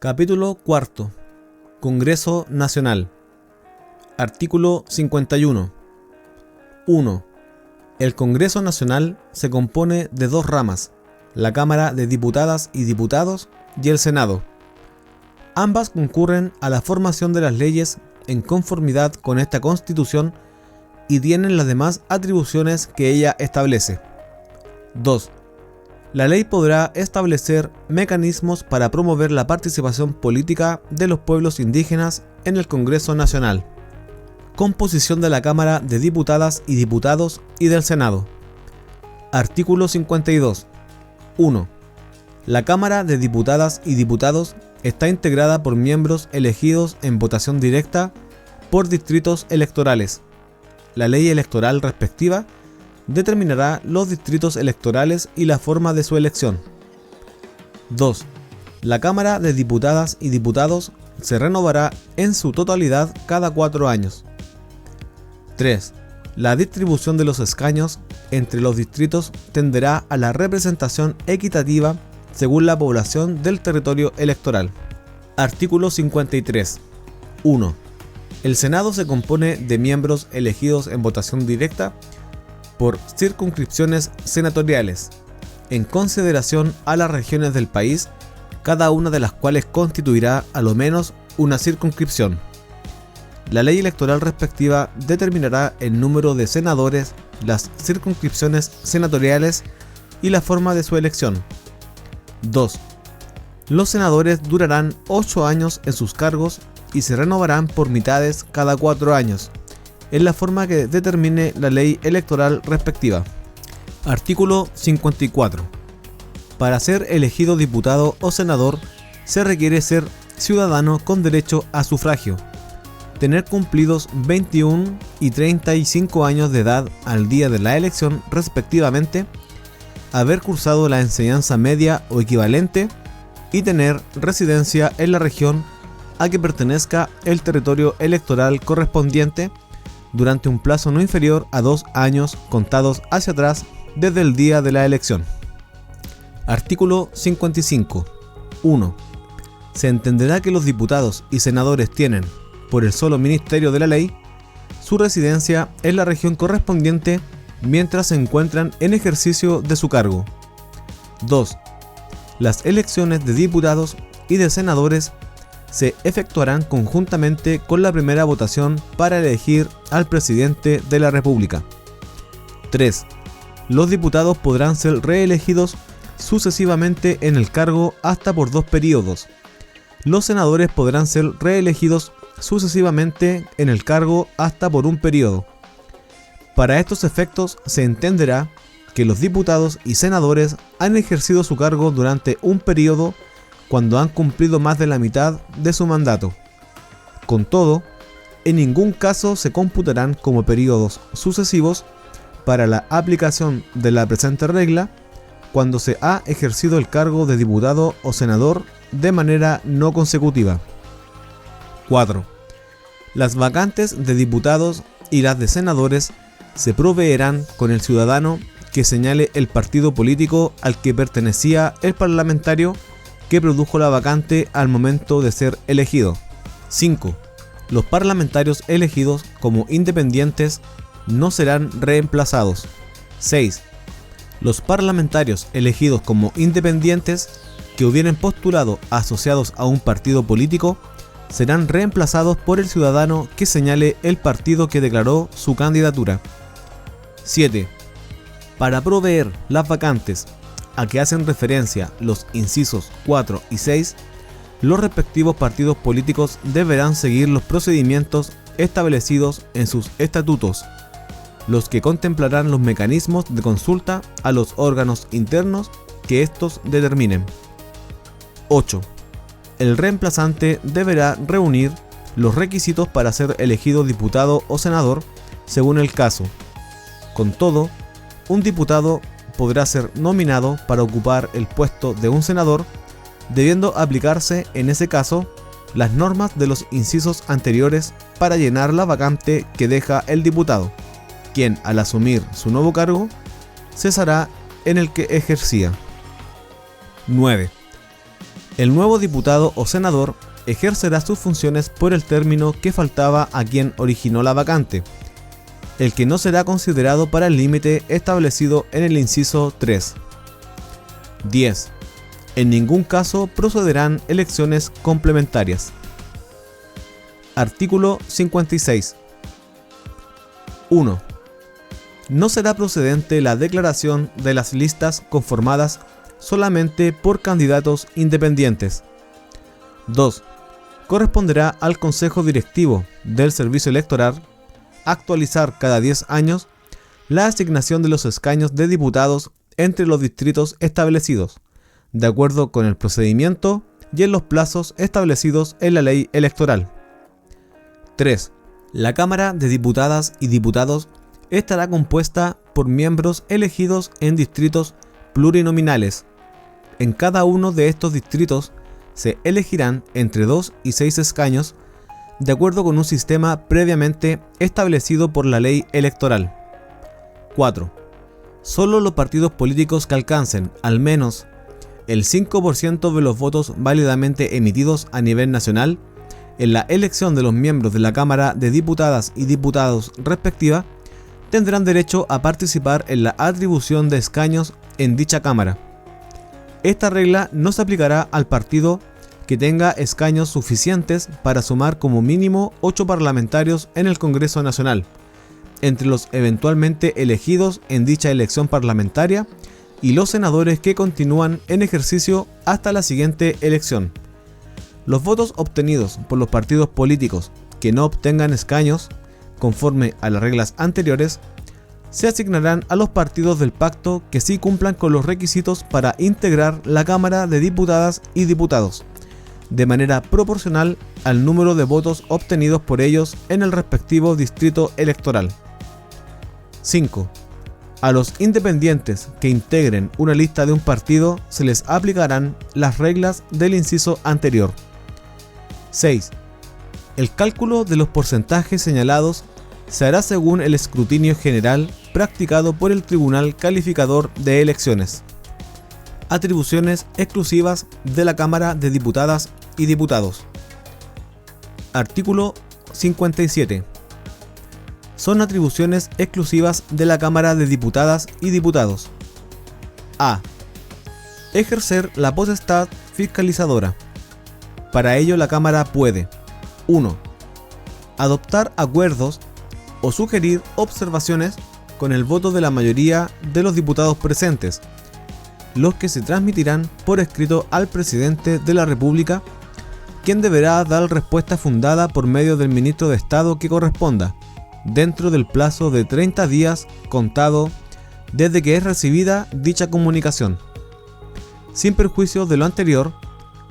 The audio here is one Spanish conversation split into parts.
Capítulo 4. Congreso Nacional. Artículo 51. 1. El Congreso Nacional se compone de dos ramas, la Cámara de Diputadas y Diputados y el Senado. Ambas concurren a la formación de las leyes en conformidad con esta Constitución y tienen las demás atribuciones que ella establece. 2. La ley podrá establecer mecanismos para promover la participación política de los pueblos indígenas en el Congreso Nacional. Composición de la Cámara de Diputadas y Diputados y del Senado. Artículo 52. 1. La Cámara de Diputadas y Diputados está integrada por miembros elegidos en votación directa por distritos electorales. La ley electoral respectiva determinará los distritos electorales y la forma de su elección. 2. La Cámara de Diputadas y Diputados se renovará en su totalidad cada 4 años. 3. La distribución de los escaños entre los distritos tenderá a la representación equitativa según la población del territorio electoral. Artículo 53. 1. El Senado se compone de miembros elegidos en votación directa por circunscripciones senatoriales, en consideración a las regiones del país, cada una de las cuales constituirá a lo menos una circunscripción. La ley electoral respectiva determinará el número de senadores, las circunscripciones senatoriales y la forma de su elección. 2. Los senadores durarán 8 años en sus cargos y se renovarán por mitades cada 4 años, en la forma que determine la ley electoral respectiva. Artículo 54. Para ser elegido diputado o senador, se requiere ser ciudadano con derecho a sufragio, tener cumplidos 21 y 35 años de edad al día de la elección respectivamente, haber cursado la enseñanza media o equivalente y tener residencia en la región a que pertenezca el territorio electoral correspondiente durante un plazo no inferior a 2 años contados hacia atrás desde el día de la elección. Artículo 55. 1. Se entenderá que los diputados y senadores tienen, por el solo ministerio de la ley, su residencia en la región correspondiente mientras se encuentran en ejercicio de su cargo. 2. Las elecciones de diputados y de senadores se efectuarán conjuntamente con la primera votación para elegir al presidente de la República. 3. Los diputados podrán ser reelegidos sucesivamente en el cargo hasta por 2 períodos. Los senadores podrán ser reelegidos sucesivamente en el cargo hasta por 1 período. Para estos efectos se entenderá que los diputados y senadores han ejercido su cargo durante un período cuando han cumplido más de la mitad de su mandato. Con todo, en ningún caso se computarán como períodos sucesivos para la aplicación de la presente regla cuando se ha ejercido el cargo de diputado o senador de manera no consecutiva. 4. Las vacantes de diputados y las de senadores se proveerán con el ciudadano que señale el partido político al que pertenecía el parlamentario que produjo la vacante al momento de ser elegido. 5. Los parlamentarios elegidos como independientes no serán reemplazados. 6. Los parlamentarios elegidos como independientes que hubieren postulado asociados a un partido político serán reemplazados por el ciudadano que señale el partido que declaró su candidatura. 7. Para proveer las vacantes a que hacen referencia los incisos 4 y 6, los respectivos partidos políticos deberán seguir los procedimientos establecidos en sus estatutos, los que contemplarán los mecanismos de consulta a los órganos internos que estos determinen. 8. El reemplazante deberá reunir los requisitos para ser elegido diputado o senador según el caso. Con todo, un diputado podrá ser nominado para ocupar el puesto de un senador, debiendo aplicarse en ese caso las normas de los incisos anteriores para llenar la vacante que deja el diputado, quien al asumir su nuevo cargo cesará en el que ejercía. 9. El nuevo diputado o senador ejercerá sus funciones por el término que faltaba a quien originó la vacante, el que no será considerado para el límite establecido en el inciso 3. 10. En ningún caso procederán elecciones complementarias. Artículo 56. 1. No será procedente la declaración de las listas conformadas solamente por candidatos independientes. 2. Corresponderá al Consejo Directivo del Servicio Electoral actualizar cada 10 años la asignación de los escaños de diputados entre los distritos establecidos, de acuerdo con el procedimiento y en los plazos establecidos en la ley electoral. 3. La Cámara de Diputadas y Diputados estará compuesta por miembros elegidos en distritos plurinominales. En cada uno de estos distritos se elegirán entre 2 y 6 escaños de acuerdo con un sistema previamente establecido por la ley electoral. 4. Solo los partidos políticos que alcancen al menos el 5% de los votos válidamente emitidos a nivel nacional en la elección de los miembros de la Cámara de Diputadas y Diputados respectiva tendrán derecho a participar en la atribución de escaños en dicha Cámara. Esta regla no se aplicará al partido que tenga escaños suficientes para sumar como mínimo 8 parlamentarios en el Congreso Nacional, entre los eventualmente elegidos en dicha elección parlamentaria y los senadores que continúan en ejercicio hasta la siguiente elección. Los votos obtenidos por los partidos políticos que no obtengan escaños, conforme a las reglas anteriores, se asignarán a los partidos del pacto que sí cumplan con los requisitos para integrar la Cámara de Diputadas y Diputados, de manera proporcional al número de votos obtenidos por ellos en el respectivo distrito electoral. 5. A los independientes que integren una lista de un partido se les aplicarán las reglas del inciso anterior. 6. El cálculo de los porcentajes señalados se hará según el escrutinio general practicado por el Tribunal Calificador de Elecciones. Atribuciones exclusivas de la Cámara de Diputadas y Diputados. Artículo 57. Son atribuciones exclusivas de la Cámara de Diputadas y Diputados. A. Ejercer la potestad fiscalizadora. Para ello la Cámara puede: 1. Adoptar acuerdos o sugerir observaciones con el voto de la mayoría de los diputados presentes, los que se transmitirán por escrito al presidente de la República, quien deberá dar respuesta fundada por medio del ministro de Estado que corresponda, dentro del plazo de 30 días contado desde que es recibida dicha comunicación. Sin perjuicio de lo anterior,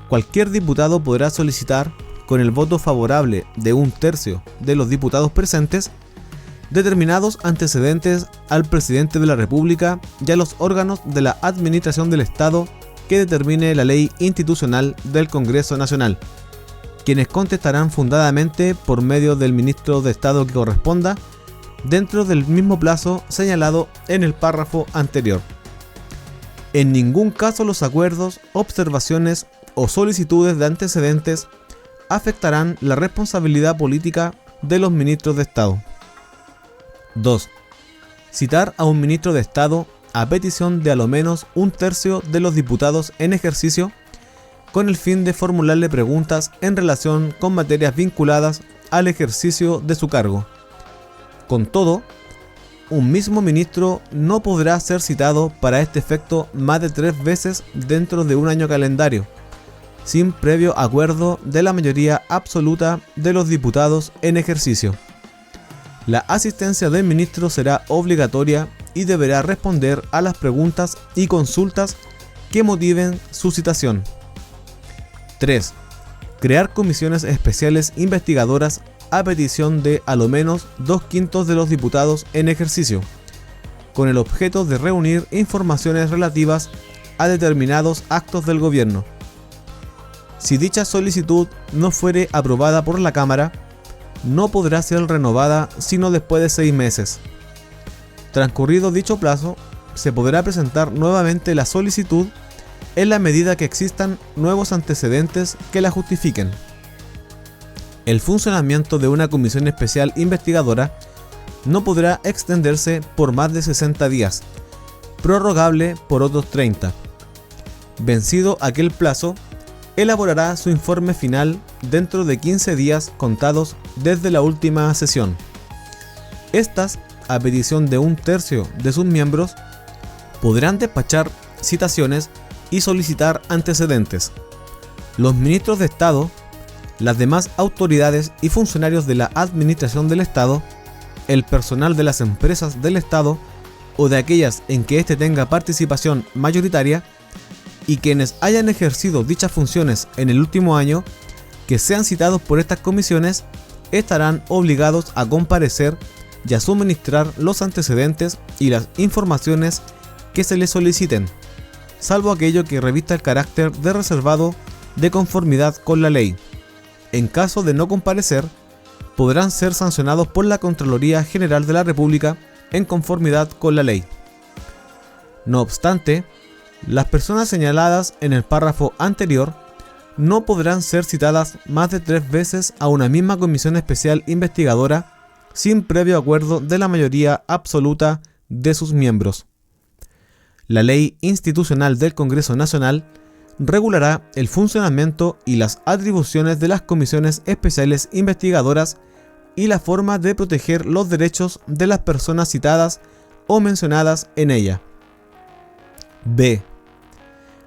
cualquier diputado podrá solicitar, con el voto favorable de 1/3 de los diputados presentes, determinados antecedentes al presidente de la República y a los órganos de la Administración del Estado que determine la ley institucional del Congreso Nacional, quienes contestarán fundadamente por medio del ministro de Estado que corresponda, dentro del mismo plazo señalado en el párrafo anterior. En ningún caso los acuerdos, observaciones o solicitudes de antecedentes afectarán la responsabilidad política de los ministros de Estado. 2. Citar a un ministro de Estado a petición de a lo menos 1/3 de los diputados en ejercicio, con el fin de formularle preguntas en relación con materias vinculadas al ejercicio de su cargo. Con todo, un mismo ministro no podrá ser citado para este efecto más de 3 veces dentro de un año calendario, sin previo acuerdo de la mayoría absoluta de los diputados en ejercicio. La asistencia del ministro será obligatoria y deberá responder a las preguntas y consultas que motiven su citación. 3. Crear comisiones especiales investigadoras a petición de a lo menos 2/5 de los diputados en ejercicio, con el objeto de reunir informaciones relativas a determinados actos del gobierno. Si dicha solicitud no fuere aprobada por la Cámara, no podrá ser renovada sino después de 6 meses. Transcurrido dicho plazo, se podrá presentar nuevamente la solicitud en la medida que existan nuevos antecedentes que la justifiquen. El funcionamiento de una comisión especial investigadora no podrá extenderse por más de 60 días, prorrogable por otros 30. Vencido aquel plazo, elaborará su informe final dentro de 15 días contados desde la última sesión. Estas, a petición de 1/3 de sus miembros, podrán despachar citaciones y solicitar antecedentes. Los ministros de Estado, las demás autoridades y funcionarios de la administración del Estado, el personal de las empresas del Estado o de aquellas en que éste tenga participación mayoritaria, y quienes hayan ejercido dichas funciones en el último año, que sean citados por estas comisiones, estarán obligados a comparecer y a suministrar los antecedentes y las informaciones que se les soliciten, salvo aquello que revista el carácter de reservado de conformidad con la ley. En caso de no comparecer, podrán ser sancionados por la Contraloría General de la República en conformidad con la ley. No obstante, las personas señaladas en el párrafo anterior no podrán ser citadas más de 3 veces a una misma comisión especial investigadora sin previo acuerdo de la mayoría absoluta de sus miembros. La Ley Institucional del Congreso Nacional regulará el funcionamiento y las atribuciones de las comisiones especiales investigadoras y la forma de proteger los derechos de las personas citadas o mencionadas en ella. B.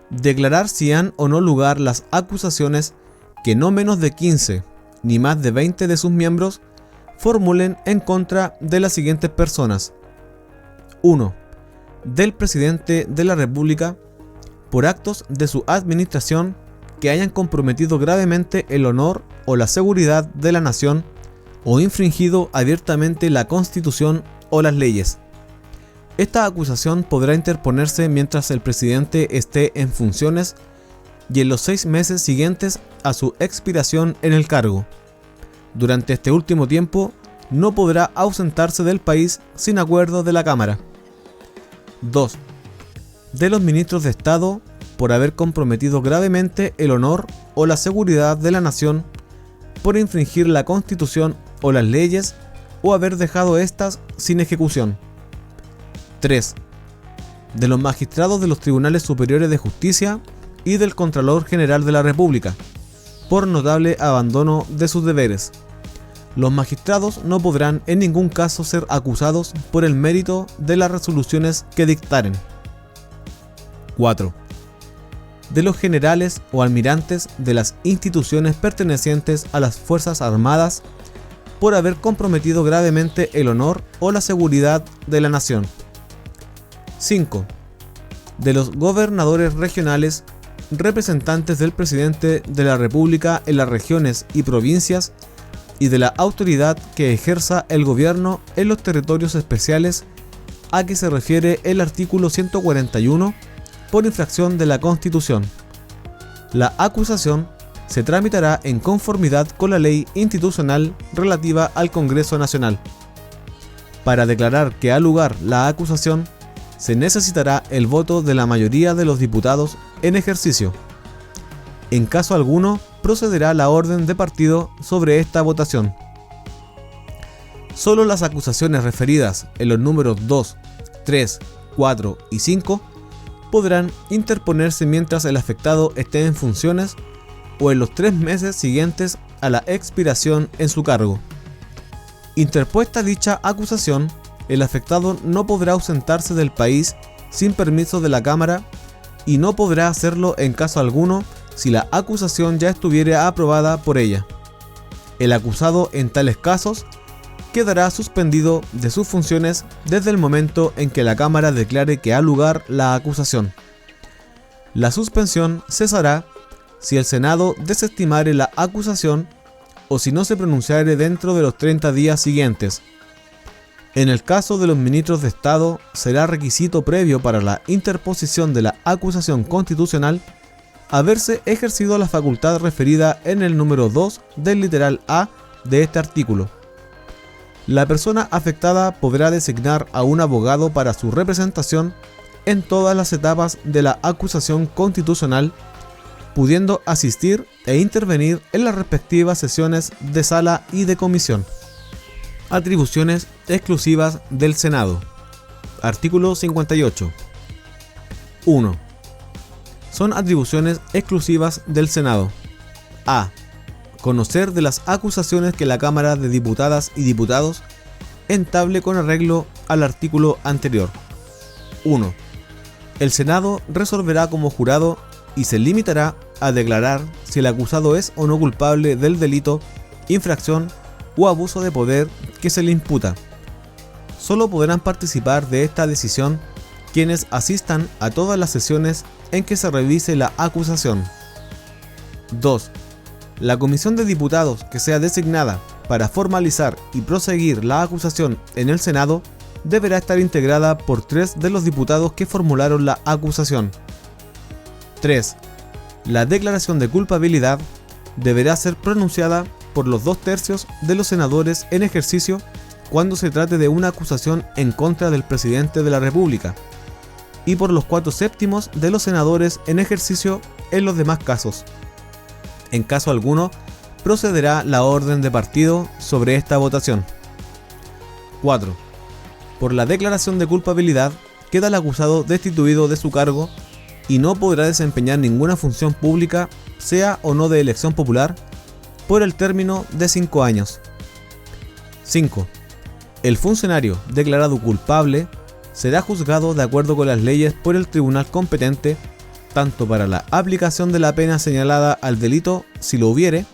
Declarar si han o no lugar las acusaciones que no menos de 15 ni más de 20 de sus miembros formulen en contra de las siguientes personas. 1. Del presidente de la República por actos de su administración que hayan comprometido gravemente el honor o la seguridad de la nación o infringido abiertamente la Constitución o las leyes. Esta acusación podrá interponerse mientras el presidente esté en funciones y en los 6 meses siguientes a su expiración en el cargo. Durante este último tiempo, no podrá ausentarse del país sin acuerdo de la Cámara. 2. De los ministros de Estado por haber comprometido gravemente el honor o la seguridad de la nación, por infringir la Constitución o las leyes o haber dejado estas sin ejecución. 3. De los magistrados de los Tribunales Superiores de Justicia y del Contralor General de la República, por notable abandono de sus deberes. Los magistrados no podrán en ningún caso ser acusados por el mérito de las resoluciones que dictaren. 4. De los generales o almirantes de las instituciones pertenecientes a las Fuerzas Armadas por haber comprometido gravemente el honor o la seguridad de la nación. 5. De los gobernadores regionales, representantes del presidente de la República en las regiones y provincias y de la autoridad que ejerza el gobierno en los territorios especiales a que se refiere el artículo 141 por infracción de la Constitución. La acusación se tramitará en conformidad con la ley institucional relativa al Congreso Nacional. Para declarar que ha lugar la acusación, se necesitará el voto de la mayoría de los diputados en ejercicio. En caso alguno, procederá la orden de partido sobre esta votación. Solo las acusaciones referidas en los números 2, 3, 4 y 5 podrán interponerse mientras el afectado esté en funciones o en los 3 meses siguientes a la expiración en su cargo. Interpuesta dicha acusación, el afectado no podrá ausentarse del país sin permiso de la Cámara y no podrá hacerlo en caso alguno si la acusación ya estuviera aprobada por ella. El acusado en tales casos quedará suspendido de sus funciones desde el momento en que la Cámara declare que ha lugar la acusación. La suspensión cesará si el Senado desestimare la acusación o si no se pronunciare dentro de los 30 días siguientes. En el caso de los ministros de Estado, será requisito previo para la interposición de la acusación constitucional haberse ejercido la facultad referida en el número 2 del literal A de este artículo. La persona afectada podrá designar a un abogado para su representación en todas las etapas de la acusación constitucional, pudiendo asistir e intervenir en las respectivas sesiones de sala y de comisión. Atribuciones exclusivas del Senado. Artículo 58. 1. Son atribuciones exclusivas del Senado: a. Conocer de las acusaciones que la Cámara de Diputadas y Diputados entable con arreglo al artículo anterior. 1. El Senado resolverá como jurado y se limitará a declarar si el acusado es o no culpable del delito, infracción o abuso de poder que se le imputa. Solo podrán participar de esta decisión quienes asistan a todas las sesiones en que se revise la acusación. 2. La Comisión de Diputados que sea designada para formalizar y proseguir la acusación en el Senado deberá estar integrada por 3 de los diputados que formularon la acusación. 3. La declaración de culpabilidad deberá ser pronunciada por los 2/3 de los senadores en ejercicio cuando se trate de una acusación en contra del presidente de la República, y por los 4/7 de los senadores en ejercicio en los demás casos. En caso alguno, procederá la orden de partido sobre esta votación. 4. Por la declaración de culpabilidad, queda el acusado destituido de su cargo y no podrá desempeñar ninguna función pública, sea o no de elección popular, por el término de 5 años. 5. El funcionario declarado culpable será juzgado de acuerdo con las leyes por el tribunal competente, tanto para la aplicación de la pena señalada al delito, si lo hubiere,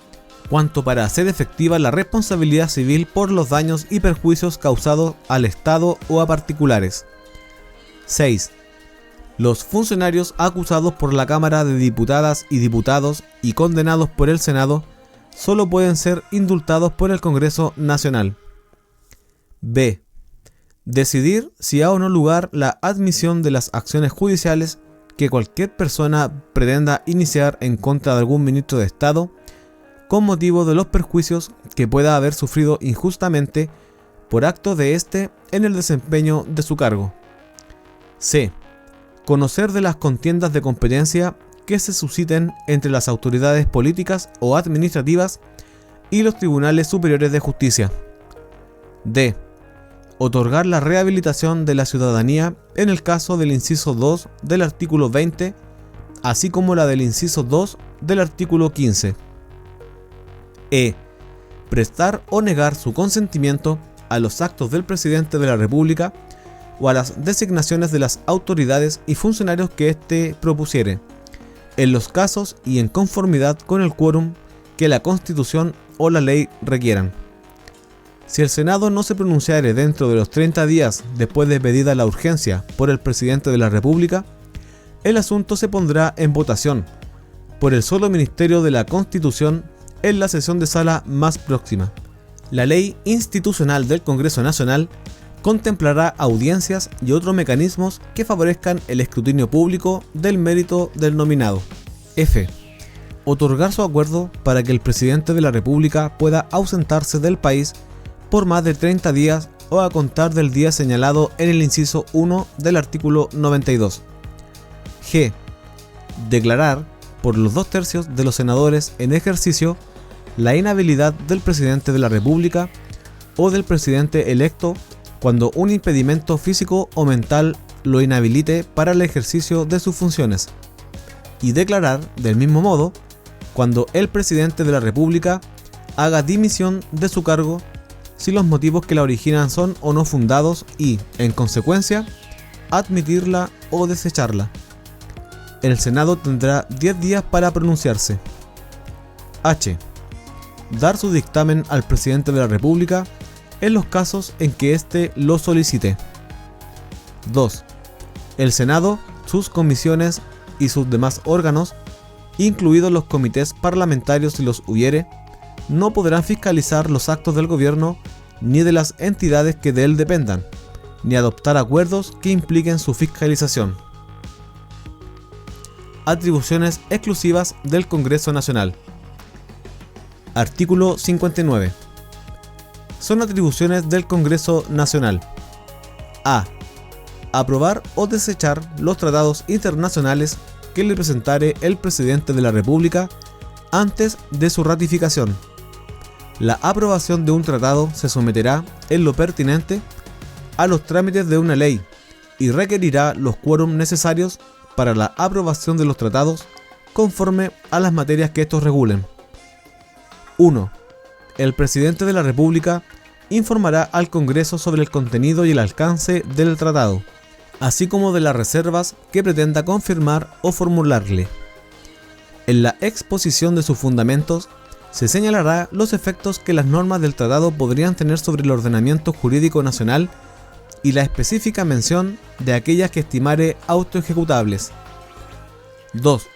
cuanto para hacer efectiva la responsabilidad civil por los daños y perjuicios causados al Estado o a particulares. 6. Los funcionarios acusados por la Cámara de Diputadas y Diputados y condenados por el Senado solo pueden ser indultados por el Congreso Nacional. B. Decidir si ha o no lugar la admisión de las acciones judiciales que cualquier persona pretenda iniciar en contra de algún ministro de Estado con motivo de los perjuicios que pueda haber sufrido injustamente por acto de éste en el desempeño de su cargo. C. Conocer de las contiendas de competencia que se susciten entre las autoridades políticas o administrativas y los tribunales superiores de justicia. D. Otorgar la rehabilitación de la ciudadanía en el caso del inciso 2 del artículo 20, así como la del inciso 2 del artículo 15. E. Prestar o negar su consentimiento a los actos del presidente de la República o a las designaciones de las autoridades y funcionarios que éste propusiere, en los casos y en conformidad con el quórum que la Constitución o la ley requieran. Si el Senado no se pronunciare dentro de los 30 días después de pedida la urgencia por el presidente de la República, el asunto se pondrá en votación por el solo Ministerio de la Constitución en la sesión de sala más próxima. La ley institucional del Congreso Nacional contemplará audiencias y otros mecanismos que favorezcan el escrutinio público del mérito del nominado. F. Otorgar su acuerdo para que el presidente de la República pueda ausentarse del país por más de 30 días o a contar del día señalado en el inciso 1 del artículo 92. G. Declarar por los 2/3 de los senadores en ejercicio la inhabilidad del presidente de la República o del presidente electo cuando un impedimento físico o mental lo inhabilite para el ejercicio de sus funciones, y declarar, del mismo modo, cuando el presidente de la República haga dimisión de su cargo si los motivos que la originan son o no fundados y, en consecuencia, admitirla o desecharla. El Senado tendrá 10 días para pronunciarse. H. Dar su dictamen al presidente de la República en los casos en que éste lo solicite. 2. El Senado, sus comisiones y sus demás órganos, incluidos los comités parlamentarios si los hubiere, no podrán fiscalizar los actos del gobierno ni de las entidades que de él dependan, ni adoptar acuerdos que impliquen su fiscalización. Atribuciones exclusivas del Congreso Nacional. Artículo 59. Son atribuciones del Congreso Nacional: a. aprobar o desechar los tratados internacionales que le presentare el presidente de la República antes de su ratificación. La aprobación de un tratado se someterá, en lo pertinente, a los trámites de una ley y requerirá los quórum necesarios para la aprobación de los tratados conforme a las materias que estos regulen. 1. El presidente de la República informará al Congreso sobre el contenido y el alcance del tratado, así como de las reservas que pretenda confirmar o formularle. En la exposición de sus fundamentos se señalará los efectos que las normas del tratado podrían tener sobre el ordenamiento jurídico nacional y la específica mención de aquellas que estimare autoejecutables. 2.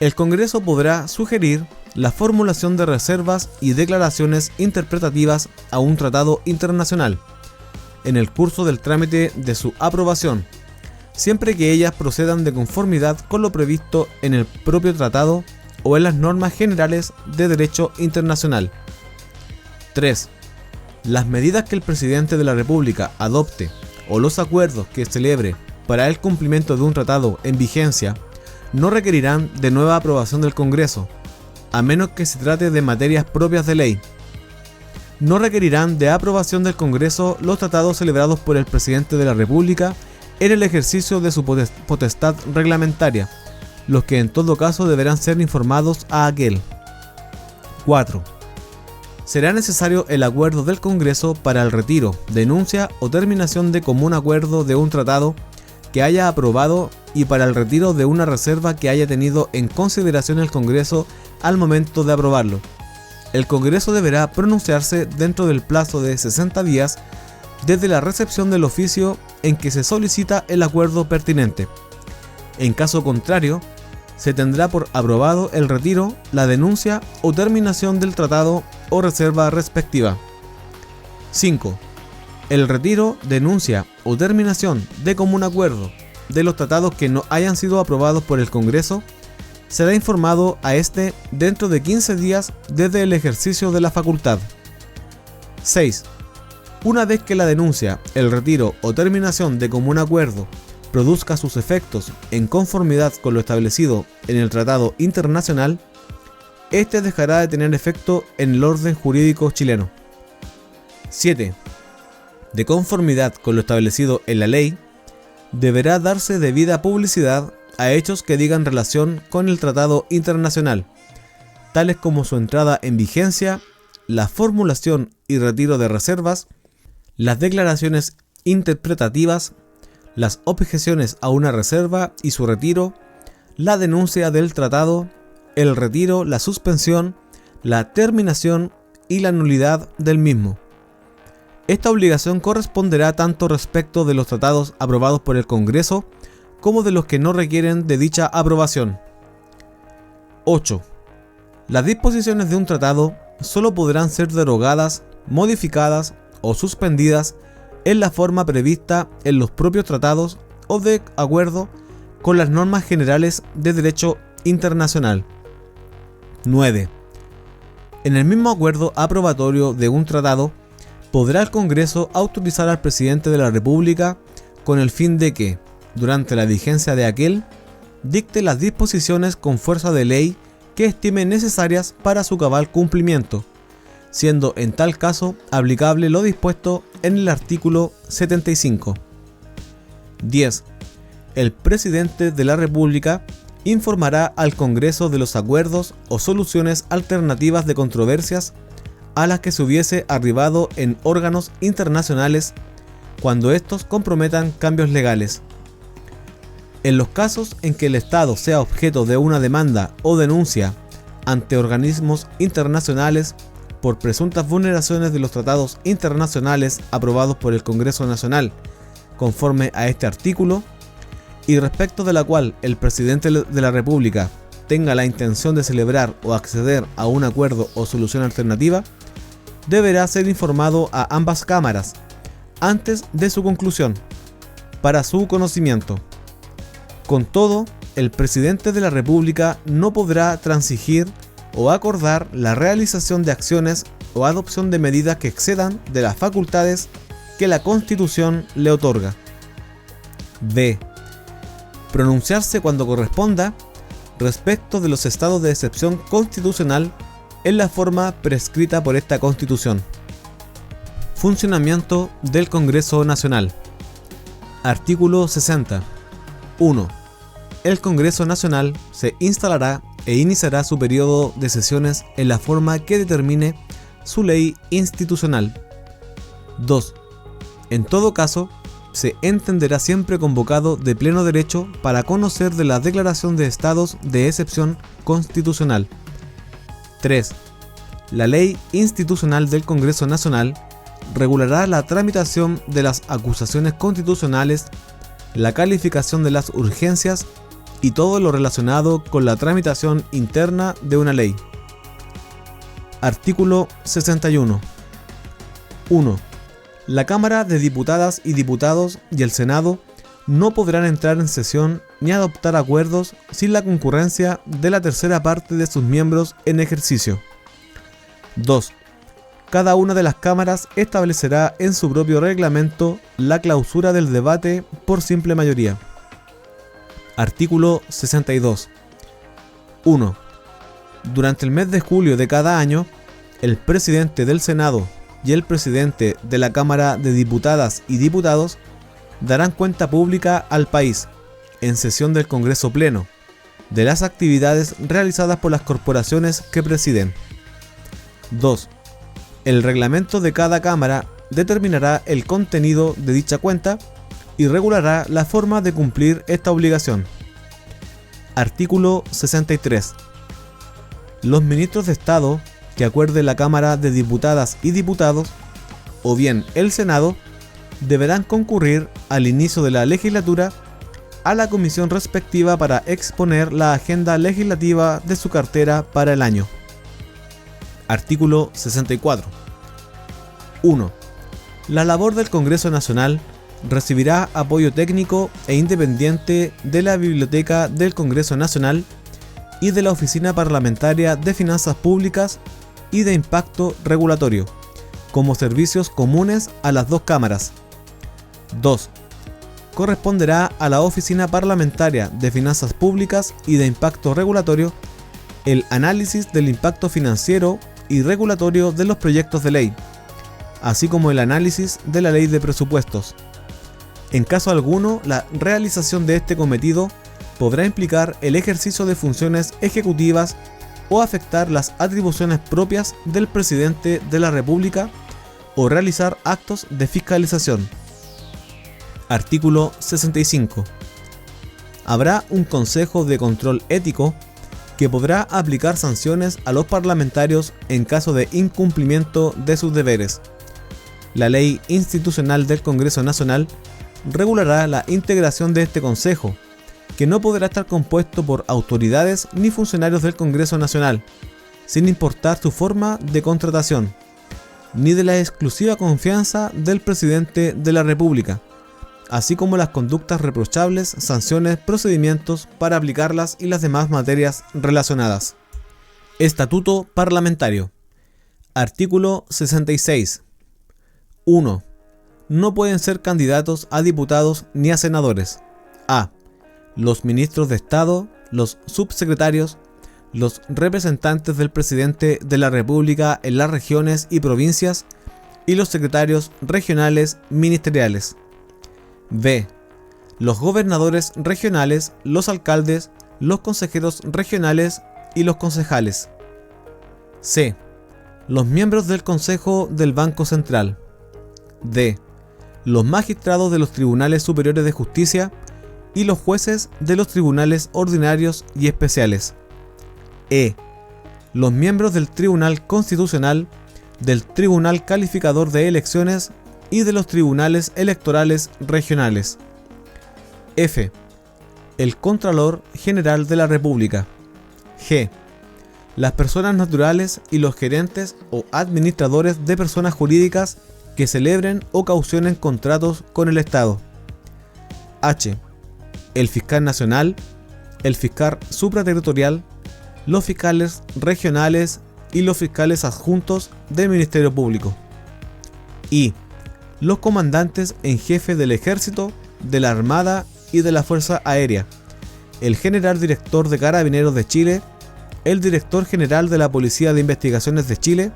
El Congreso podrá sugerir la formulación de reservas y declaraciones interpretativas a un tratado internacional en el curso del trámite de su aprobación, siempre que ellas procedan de conformidad con lo previsto en el propio tratado o en las normas generales de derecho internacional. 3. Las medidas que el presidente de la República adopte o los acuerdos que celebre para el cumplimiento de un tratado en vigencia no requerirán de nueva aprobación del Congreso, a menos que se trate de materias propias de ley. No requerirán de aprobación del Congreso los tratados celebrados por el presidente de la República en el ejercicio de su potestad reglamentaria, los que en todo caso deberán ser informados a aquel. 4. Será necesario el acuerdo del Congreso para el retiro, denuncia o terminación de común acuerdo de un tratado que haya aprobado y para el retiro de una reserva que haya tenido en consideración el Congreso al momento de aprobarlo. El Congreso deberá pronunciarse dentro del plazo de 60 días desde la recepción del oficio en que se solicita el acuerdo pertinente. En caso contrario, se tendrá por aprobado el retiro, la denuncia o terminación del tratado o reserva respectiva. 5. El retiro, denuncia o terminación de común acuerdo de los tratados que no hayan sido aprobados por el Congreso será informado a este dentro de 15 días desde el ejercicio de la facultad. 6. Una vez que la denuncia, el retiro o terminación de común acuerdo produzca sus efectos en conformidad con lo establecido en el tratado internacional, este dejará de tener efecto en el orden jurídico chileno. 7. De conformidad con lo establecido en la ley, deberá darse debida publicidad a hechos que digan relación con el tratado internacional, tales como su entrada en vigencia, la formulación y retiro de reservas, las declaraciones interpretativas, las objeciones a una reserva y su retiro, la denuncia del tratado, el retiro, la suspensión, la terminación y la nulidad del mismo. Esta obligación corresponderá tanto respecto de los tratados aprobados por el Congreso como de los que no requieren de dicha aprobación. 8. Las disposiciones de un tratado solo podrán ser derogadas, modificadas o suspendidas en la forma prevista en los propios tratados o de acuerdo con las normas generales de derecho internacional. 9. En el mismo acuerdo aprobatorio de un tratado, podrá el Congreso autorizar al presidente de la República con el fin de que, durante la vigencia de aquel, dicte las disposiciones con fuerza de ley que estime necesarias para su cabal cumplimiento, siendo en tal caso aplicable lo dispuesto en el artículo 75. 10. El presidente de la República informará al Congreso de los acuerdos o soluciones alternativas de controversias a las que se hubiese arribado en órganos internacionales cuando estos comprometan cambios legales. En los casos en que el Estado sea objeto de una demanda o denuncia ante organismos internacionales por presuntas vulneraciones de los tratados internacionales aprobados por el Congreso Nacional conforme a este artículo, y respecto de la cual el presidente de la República tenga la intención de celebrar o acceder a un acuerdo o solución alternativa, deberá ser informado a ambas cámaras antes de su conclusión, para su conocimiento. Con todo, el presidente de la República no podrá transigir o acordar la realización de acciones o adopción de medidas que excedan de las facultades que la Constitución le otorga. B. Pronunciarse cuando corresponda respecto de los estados de excepción constitucional en la forma prescrita por esta Constitución. Funcionamiento del Congreso Nacional. Artículo 60. 1. El Congreso Nacional se instalará e iniciará su periodo de sesiones en la forma que determine su ley institucional. 2. En todo caso, se entenderá siempre convocado de pleno derecho para conocer de la declaración de estados de excepción constitucional. 3. La ley institucional del Congreso Nacional regulará la tramitación de las acusaciones constitucionales, la calificación de las urgencias y todo lo relacionado con la tramitación interna de una ley. Artículo 61. 1. La Cámara de Diputadas y Diputados y el Senado no podrán entrar en sesión ni adoptar acuerdos sin la concurrencia de la tercera parte de sus miembros en ejercicio. 2. Cada una de las cámaras establecerá en su propio reglamento la clausura del debate por simple mayoría. Artículo 62. 1. Durante el mes de julio de cada año, el presidente del Senado y el presidente de la Cámara de Diputadas y Diputados darán cuenta pública al país, en sesión del Congreso Pleno, de las actividades realizadas por las corporaciones que presiden. 2. El reglamento de cada Cámara determinará el contenido de dicha cuenta y regulará la forma de cumplir esta obligación. Artículo 63. Los ministros de Estado que acuerde la Cámara de Diputadas y Diputados, o bien el Senado, deberán concurrir al inicio de la legislatura a la comisión respectiva para exponer la agenda legislativa de su cartera para el año. Artículo 64. 1. La labor del Congreso Nacional recibirá apoyo técnico e independiente de la Biblioteca del Congreso Nacional y de la Oficina Parlamentaria de Finanzas Públicas y de Impacto Regulatorio, como servicios comunes a las dos cámaras. 2. Corresponderá a la Oficina Parlamentaria de Finanzas Públicas y de Impacto Regulatorio el análisis del impacto financiero y regulatorio de los proyectos de ley, así como el análisis de la ley de presupuestos. En caso alguno, la realización de este cometido podrá implicar el ejercicio de funciones ejecutivas o afectar las atribuciones propias del presidente de la República o realizar actos de fiscalización. Artículo 65. Habrá un Consejo de Control Ético que podrá aplicar sanciones a los parlamentarios en caso de incumplimiento de sus deberes. La Ley Institucional del Congreso Nacional regulará la integración de este Consejo, que no podrá estar compuesto por autoridades ni funcionarios del Congreso Nacional, sin importar su forma de contratación, ni de la exclusiva confianza del presidente de la República, así como las conductas reprochables, sanciones, procedimientos para aplicarlas y las demás materias relacionadas. Estatuto Parlamentario. Artículo 66. 1. No pueden ser candidatos a diputados ni a senadores: a. Los ministros de Estado, los subsecretarios, los representantes del presidente de la República en las regiones y provincias y los secretarios regionales ministeriales. B. Los gobernadores regionales, los alcaldes, los consejeros regionales y los concejales. C. Los miembros del Consejo del Banco Central. D. Los magistrados de los tribunales superiores de justicia y los jueces de los tribunales ordinarios y especiales. E. Los miembros del Tribunal Constitucional, del Tribunal Calificador de Elecciones y de los tribunales electorales regionales. F. El Contralor General de la República. G. Las personas naturales y los gerentes o administradores de personas jurídicas que celebren o caucionen contratos con el Estado. H. El fiscal nacional, el fiscal supraterritorial, los fiscales regionales y los fiscales adjuntos del Ministerio Público. I. Los comandantes en jefe del Ejército, de la Armada y de la Fuerza Aérea, el General Director de Carabineros de Chile, el Director General de la Policía de Investigaciones de Chile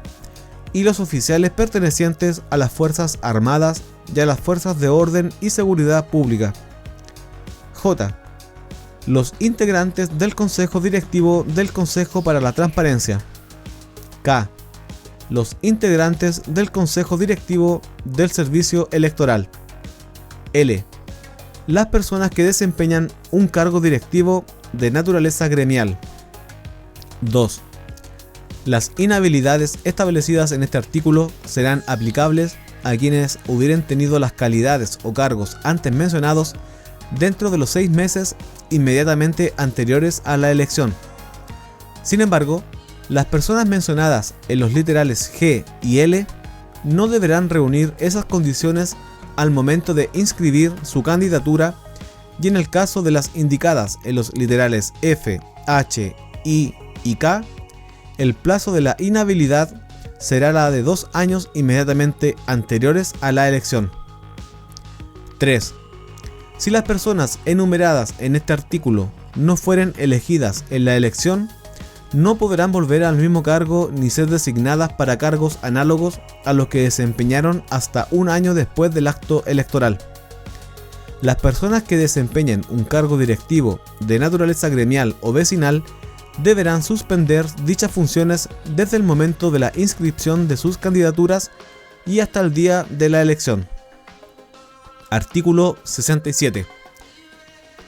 y los oficiales pertenecientes a las Fuerzas Armadas y a las Fuerzas de Orden y Seguridad Pública. J. Los integrantes del Consejo Directivo del Consejo para la Transparencia. K. Los integrantes del Consejo Directivo del Servicio Electoral. L. Las personas que desempeñan un cargo directivo de naturaleza gremial. 2. Las inhabilidades establecidas en este artículo serán aplicables a quienes hubieran tenido las calidades o cargos antes mencionados dentro de los 6 meses inmediatamente anteriores a la elección. Sin embargo, las personas mencionadas en los literales G y L no deberán reunir esas condiciones al momento de inscribir su candidatura, y en el caso de las indicadas en los literales F, H, I y K, el plazo de la inhabilidad será la de 2 años inmediatamente anteriores a la elección. 3. Si las personas enumeradas en este artículo no fueren elegidas en la elección, no podrán volver al mismo cargo ni ser designadas para cargos análogos a los que desempeñaron hasta 1 año después del acto electoral. Las personas que desempeñen un cargo directivo de naturaleza gremial o vecinal deberán suspender dichas funciones desde el momento de la inscripción de sus candidaturas y hasta el día de la elección. Artículo 67.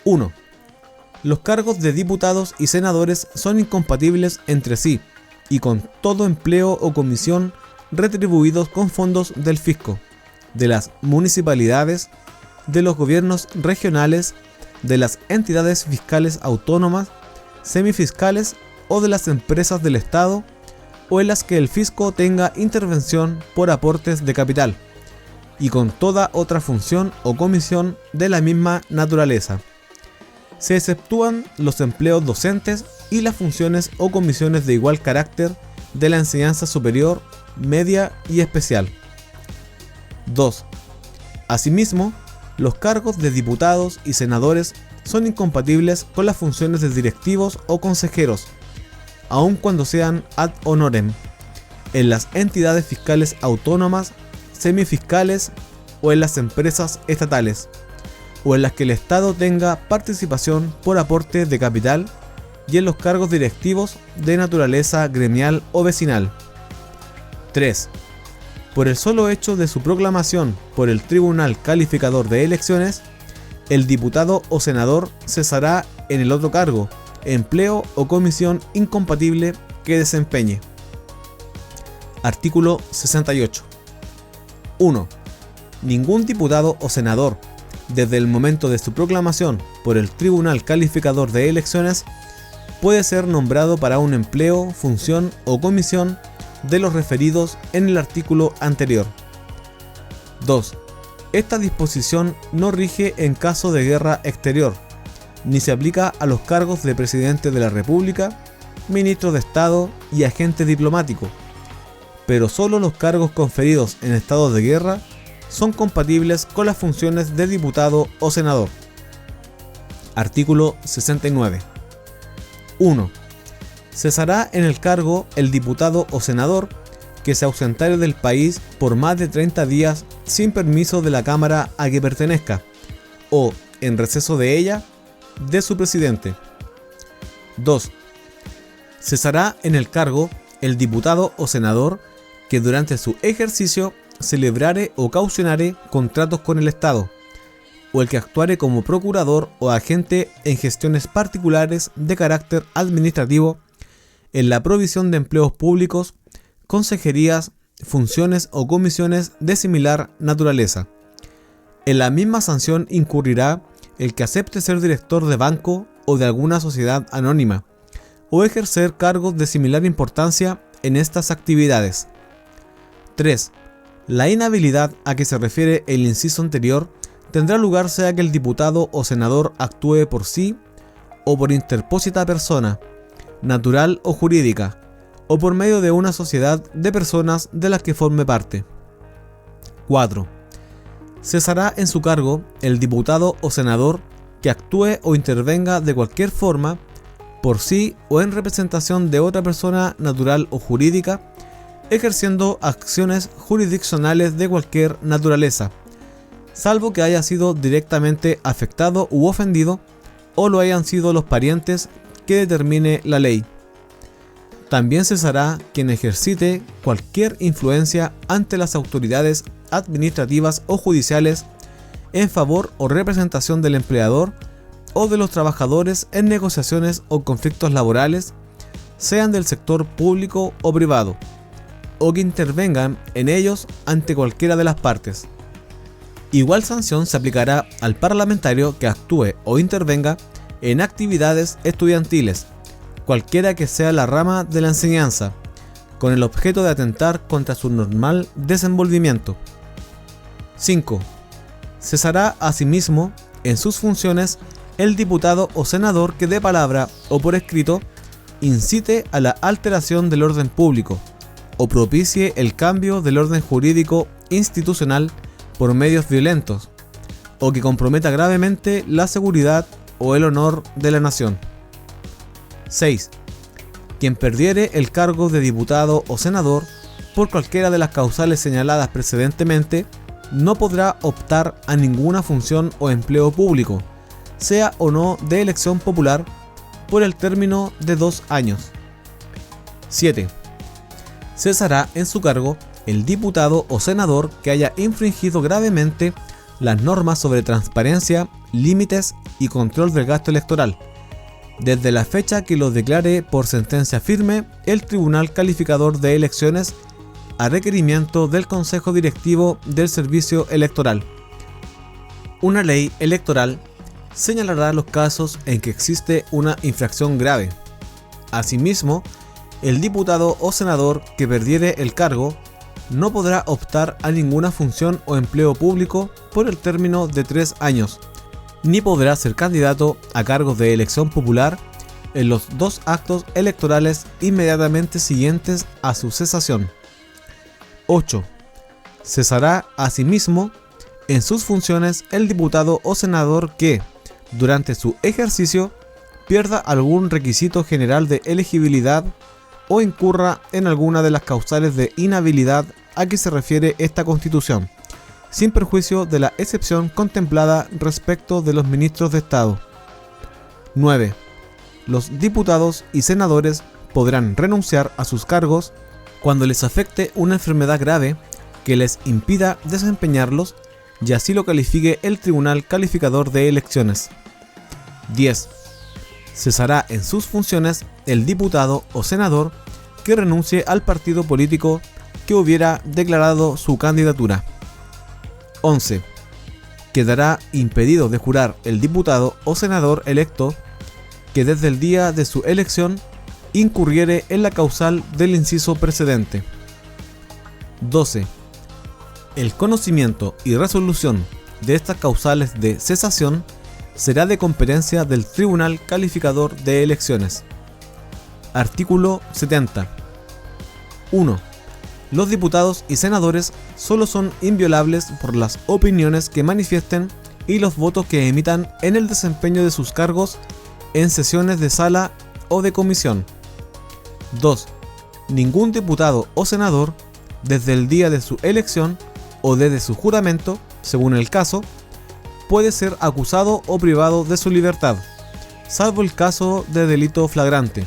1. Los cargos de diputados y senadores son incompatibles entre sí y con todo empleo o comisión retribuidos con fondos del fisco, de las municipalidades, de los gobiernos regionales, de las entidades fiscales autónomas, semifiscales o de las empresas del Estado, o en las que el fisco tenga intervención por aportes de capital, y con toda otra función o comisión de la misma naturaleza. Se exceptúan los empleos docentes y las funciones o comisiones de igual carácter de la enseñanza superior, media y especial. 2. Asimismo, los cargos de diputados y senadores son incompatibles con las funciones de directivos o consejeros, aun cuando sean ad honorem, en las entidades fiscales autónomas, semifiscales o en las empresas estatales, o en las que el Estado tenga participación por aporte de capital, y en los cargos directivos de naturaleza gremial o vecinal. 3. Por el solo hecho de su proclamación por el Tribunal Calificador de Elecciones, el diputado o senador cesará en el otro cargo, empleo o comisión incompatible que desempeñe. Artículo 68. 1. Ningún diputado o senador, desde el momento de su proclamación por el Tribunal Calificador de Elecciones, puede ser nombrado para un empleo, función o comisión de los referidos en el artículo anterior. 2. Esta disposición no rige en caso de guerra exterior, ni se aplica a los cargos de Presidente de la República, Ministro de Estado y Agente diplomático, pero solo los cargos conferidos en estado de guerra son compatibles con las funciones de diputado o senador. Artículo 69. 1. Cesará en el cargo el diputado o senador que se ausentare del país por más de 30 días sin permiso de la Cámara a que pertenezca, o, en receso de ella, de su presidente. 2. Cesará en el cargo el diputado o senador que durante su ejercicio celebrare o caucionare contratos con el Estado, o el que actuare como procurador o agente en gestiones particulares de carácter administrativo, en la provisión de empleos públicos, consejerías, funciones o comisiones de similar naturaleza. En la misma sanción incurrirá el que acepte ser director de banco o de alguna sociedad anónima, o ejercer cargos de similar importancia en estas actividades. 3. La inhabilidad a que se refiere el inciso anterior tendrá lugar sea que el diputado o senador actúe por sí o por interpósita persona, natural o jurídica, o por medio de una sociedad de personas de las que forme parte. 4. Cesará en su cargo el diputado o senador que actúe o intervenga de cualquier forma, por sí o en representación de otra persona natural o jurídica, ejerciendo acciones jurisdiccionales de cualquier naturaleza, salvo que haya sido directamente afectado u ofendido o lo hayan sido los parientes que determine la ley. También cesará quien ejercite cualquier influencia ante las autoridades administrativas o judiciales en favor o representación del empleador o de los trabajadores en negociaciones o conflictos laborales, sean del sector público o privado, o que intervengan en ellos ante cualquiera de las partes. Igual sanción se aplicará al parlamentario que actúe o intervenga en actividades estudiantiles, cualquiera que sea la rama de la enseñanza, con el objeto de atentar contra su normal desenvolvimiento. 5. Cesará asimismo en sus funciones el diputado o senador que de palabra o por escrito incite a la alteración del orden público o propicie el cambio del orden jurídico institucional por medios violentos, o que comprometa gravemente la seguridad o el honor de la nación. 6. Quien perdiere el cargo de diputado o senador por cualquiera de las causales señaladas precedentemente, no podrá optar a ninguna función o empleo público, sea o no de elección popular, por el término de 2 años. 7. Cesará en su cargo el diputado o senador que haya infringido gravemente las normas sobre transparencia, límites y control del gasto electoral, desde la fecha que lo declare por sentencia firme el Tribunal Calificador de Elecciones a requerimiento del Consejo Directivo del Servicio Electoral. Una ley electoral señalará los casos en que existe una infracción grave. Asimismo, el diputado o senador que perdiere el cargo no podrá optar a ninguna función o empleo público por el término de 3 años, ni podrá ser candidato a cargos de elección popular en los 2 actos electorales inmediatamente siguientes a su cesación. 8. Cesará asimismo en sus funciones el diputado o senador que, durante su ejercicio, pierda algún requisito general de elegibilidad o incurra en alguna de las causales de inhabilidad a que se refiere esta Constitución, sin perjuicio de la excepción contemplada respecto de los ministros de Estado. 9. Los diputados y senadores podrán renunciar a sus cargos cuando les afecte una enfermedad grave que les impida desempeñarlos y así lo califique el Tribunal Calificador de Elecciones. 10. Cesará en sus funciones el diputado o senador que renuncie al partido político que hubiera declarado su candidatura. 11. Quedará impedido de jurar el diputado o senador electo que desde el día de su elección incurriere en la causal del inciso precedente. 12. El conocimiento y resolución de estas causales de cesación será de competencia del Tribunal Calificador de Elecciones. Artículo 70. 1. Los diputados y senadores solo son inviolables por las opiniones que manifiesten y los votos que emitan en el desempeño de sus cargos en sesiones de sala o de comisión. 2. Ningún diputado o senador, desde el día de su elección o desde su juramento, según el caso, puede ser acusado o privado de su libertad, salvo el caso de delito flagrante,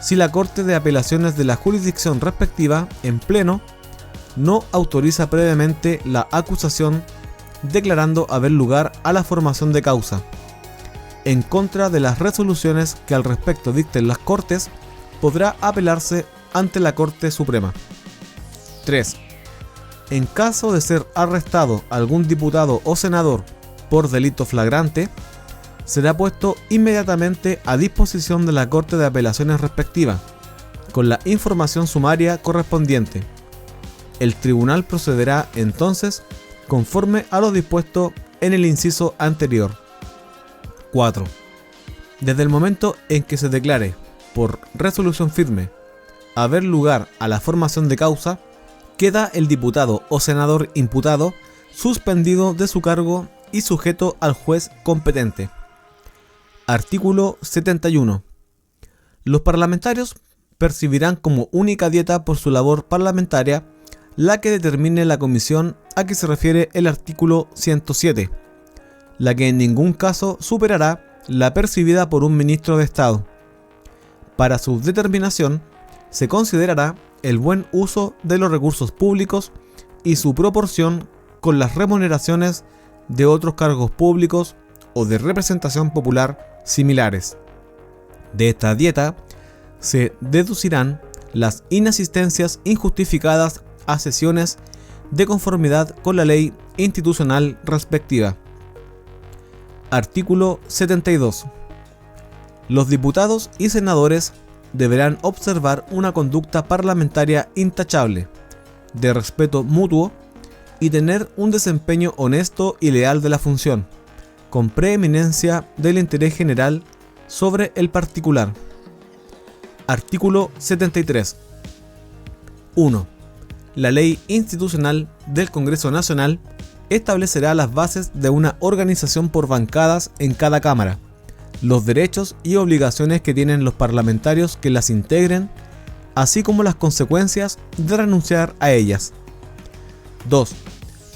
si la Corte de Apelaciones de la jurisdicción respectiva, en pleno, no autoriza previamente la acusación, declarando haber lugar a la formación de causa, en contra de las resoluciones que al respecto dicten las Cortes, podrá apelarse ante la Corte Suprema. 3. En caso de ser arrestado algún diputado o senador por delito flagrante, será puesto inmediatamente a disposición de la Corte de Apelaciones respectiva, con la información sumaria correspondiente. El tribunal procederá entonces conforme a lo dispuesto en el inciso anterior. 4. Desde el momento en que se declare, por resolución firme, haber lugar a la formación de causa, queda el diputado o senador imputado suspendido de su cargo y sujeto al juez competente. Artículo 71. Los parlamentarios percibirán como única dieta por su labor parlamentaria la que determine la comisión a que se refiere el artículo 107, la que en ningún caso superará la percibida por un ministro de Estado. Para su determinación, se considerará el buen uso de los recursos públicos y su proporción con las remuneraciones de otros cargos públicos o de representación popular similares. De esta dieta se deducirán las inasistencias injustificadas a sesiones de conformidad con la ley institucional respectiva. Artículo 72. Los diputados y senadores deberán observar una conducta parlamentaria intachable, de respeto mutuo, y tener un desempeño honesto y leal de la función, con preeminencia del interés general sobre el particular. Artículo 73. 1. La Ley Institucional del Congreso Nacional establecerá las bases de una organización por bancadas en cada Cámara, los derechos y obligaciones que tienen los parlamentarios que las integren, así como las consecuencias de renunciar a ellas. 2.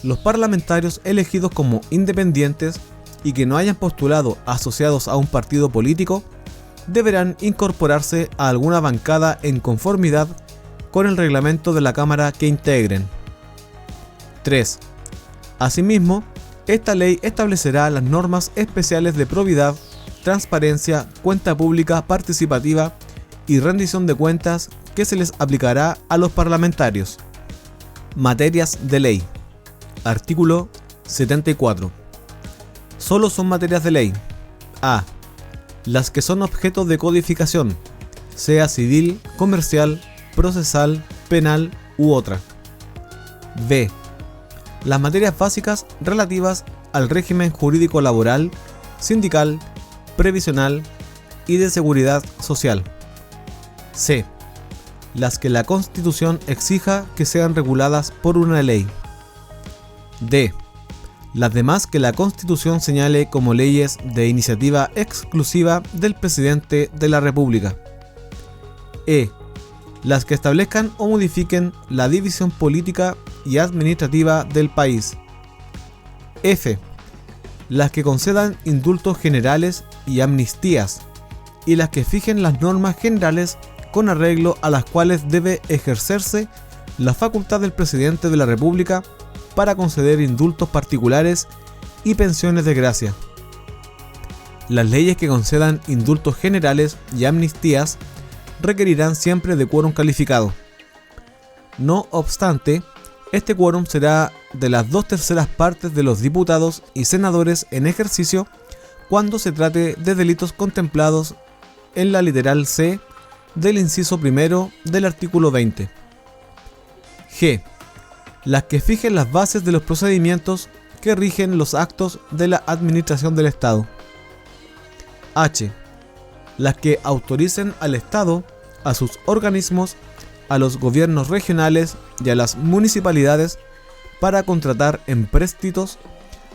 Los parlamentarios elegidos como independientes y que no hayan postulado asociados a un partido político deberán incorporarse a alguna bancada en conformidad con el reglamento de la Cámara que integren. 3. Asimismo, esta ley establecerá las normas especiales de probidad, transparencia, cuenta pública participativa y rendición de cuentas que se les aplicará a los parlamentarios. Materias de ley. Artículo 74. Solo son materias de ley: a. Las que son objeto de codificación, sea civil, comercial, procesal, penal u otra. b. Las materias básicas relativas al régimen jurídico laboral, sindical, previsional y de seguridad social. c. Las que la Constitución exija que sean reguladas por una ley. d. Las demás que la Constitución señale como leyes de iniciativa exclusiva del Presidente de la República. e. Las que establezcan o modifiquen la división política y administrativa del país. f. Las que concedan indultos generales y amnistías, y las que fijen las normas generales con arreglo a las cuales debe ejercerse la facultad del Presidente de la República para conceder indultos particulares y pensiones de gracia. Las leyes que concedan indultos generales y amnistías requerirán siempre de quórum calificado. No obstante, este quórum será de las 2/3 partes de los diputados y senadores en ejercicio cuando se trate de delitos contemplados en la literal C del inciso primero del artículo 20. G. Las que fijen las bases de los procedimientos que rigen los actos de la administración del Estado. H. Las que autoricen al Estado, a sus organismos, a los gobiernos regionales y a las municipalidades para contratar empréstitos,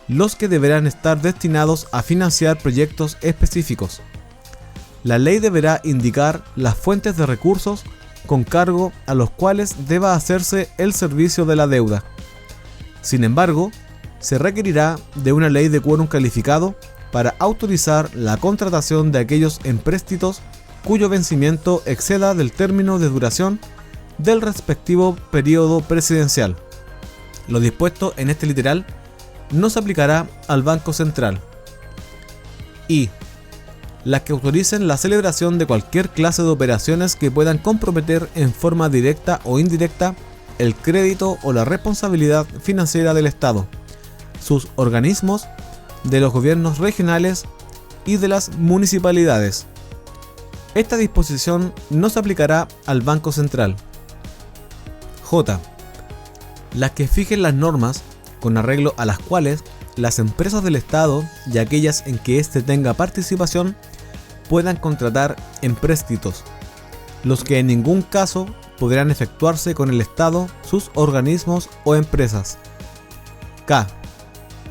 los que deberán estar destinados a financiar proyectos específicos. La ley deberá indicar las fuentes de recursos con cargo a los cuales deba hacerse el servicio de la deuda. Sin embargo, se requerirá de una ley de quórum calificado para autorizar la contratación de aquellos empréstitos cuyo vencimiento exceda del término de duración del respectivo periodo presidencial. Lo dispuesto en este literal no se aplicará al Banco Central. Y las que autoricen la celebración de cualquier clase de operaciones que puedan comprometer en forma directa o indirecta el crédito o la responsabilidad financiera del Estado, sus organismos, de los gobiernos regionales y de las municipalidades. Esta disposición no se aplicará al Banco Central. J. Las que fijen las normas con arreglo a las cuales las empresas del Estado y aquellas en que éste tenga participación puedan contratar empréstitos, los que en ningún caso podrán efectuarse con el Estado, sus organismos o empresas. K.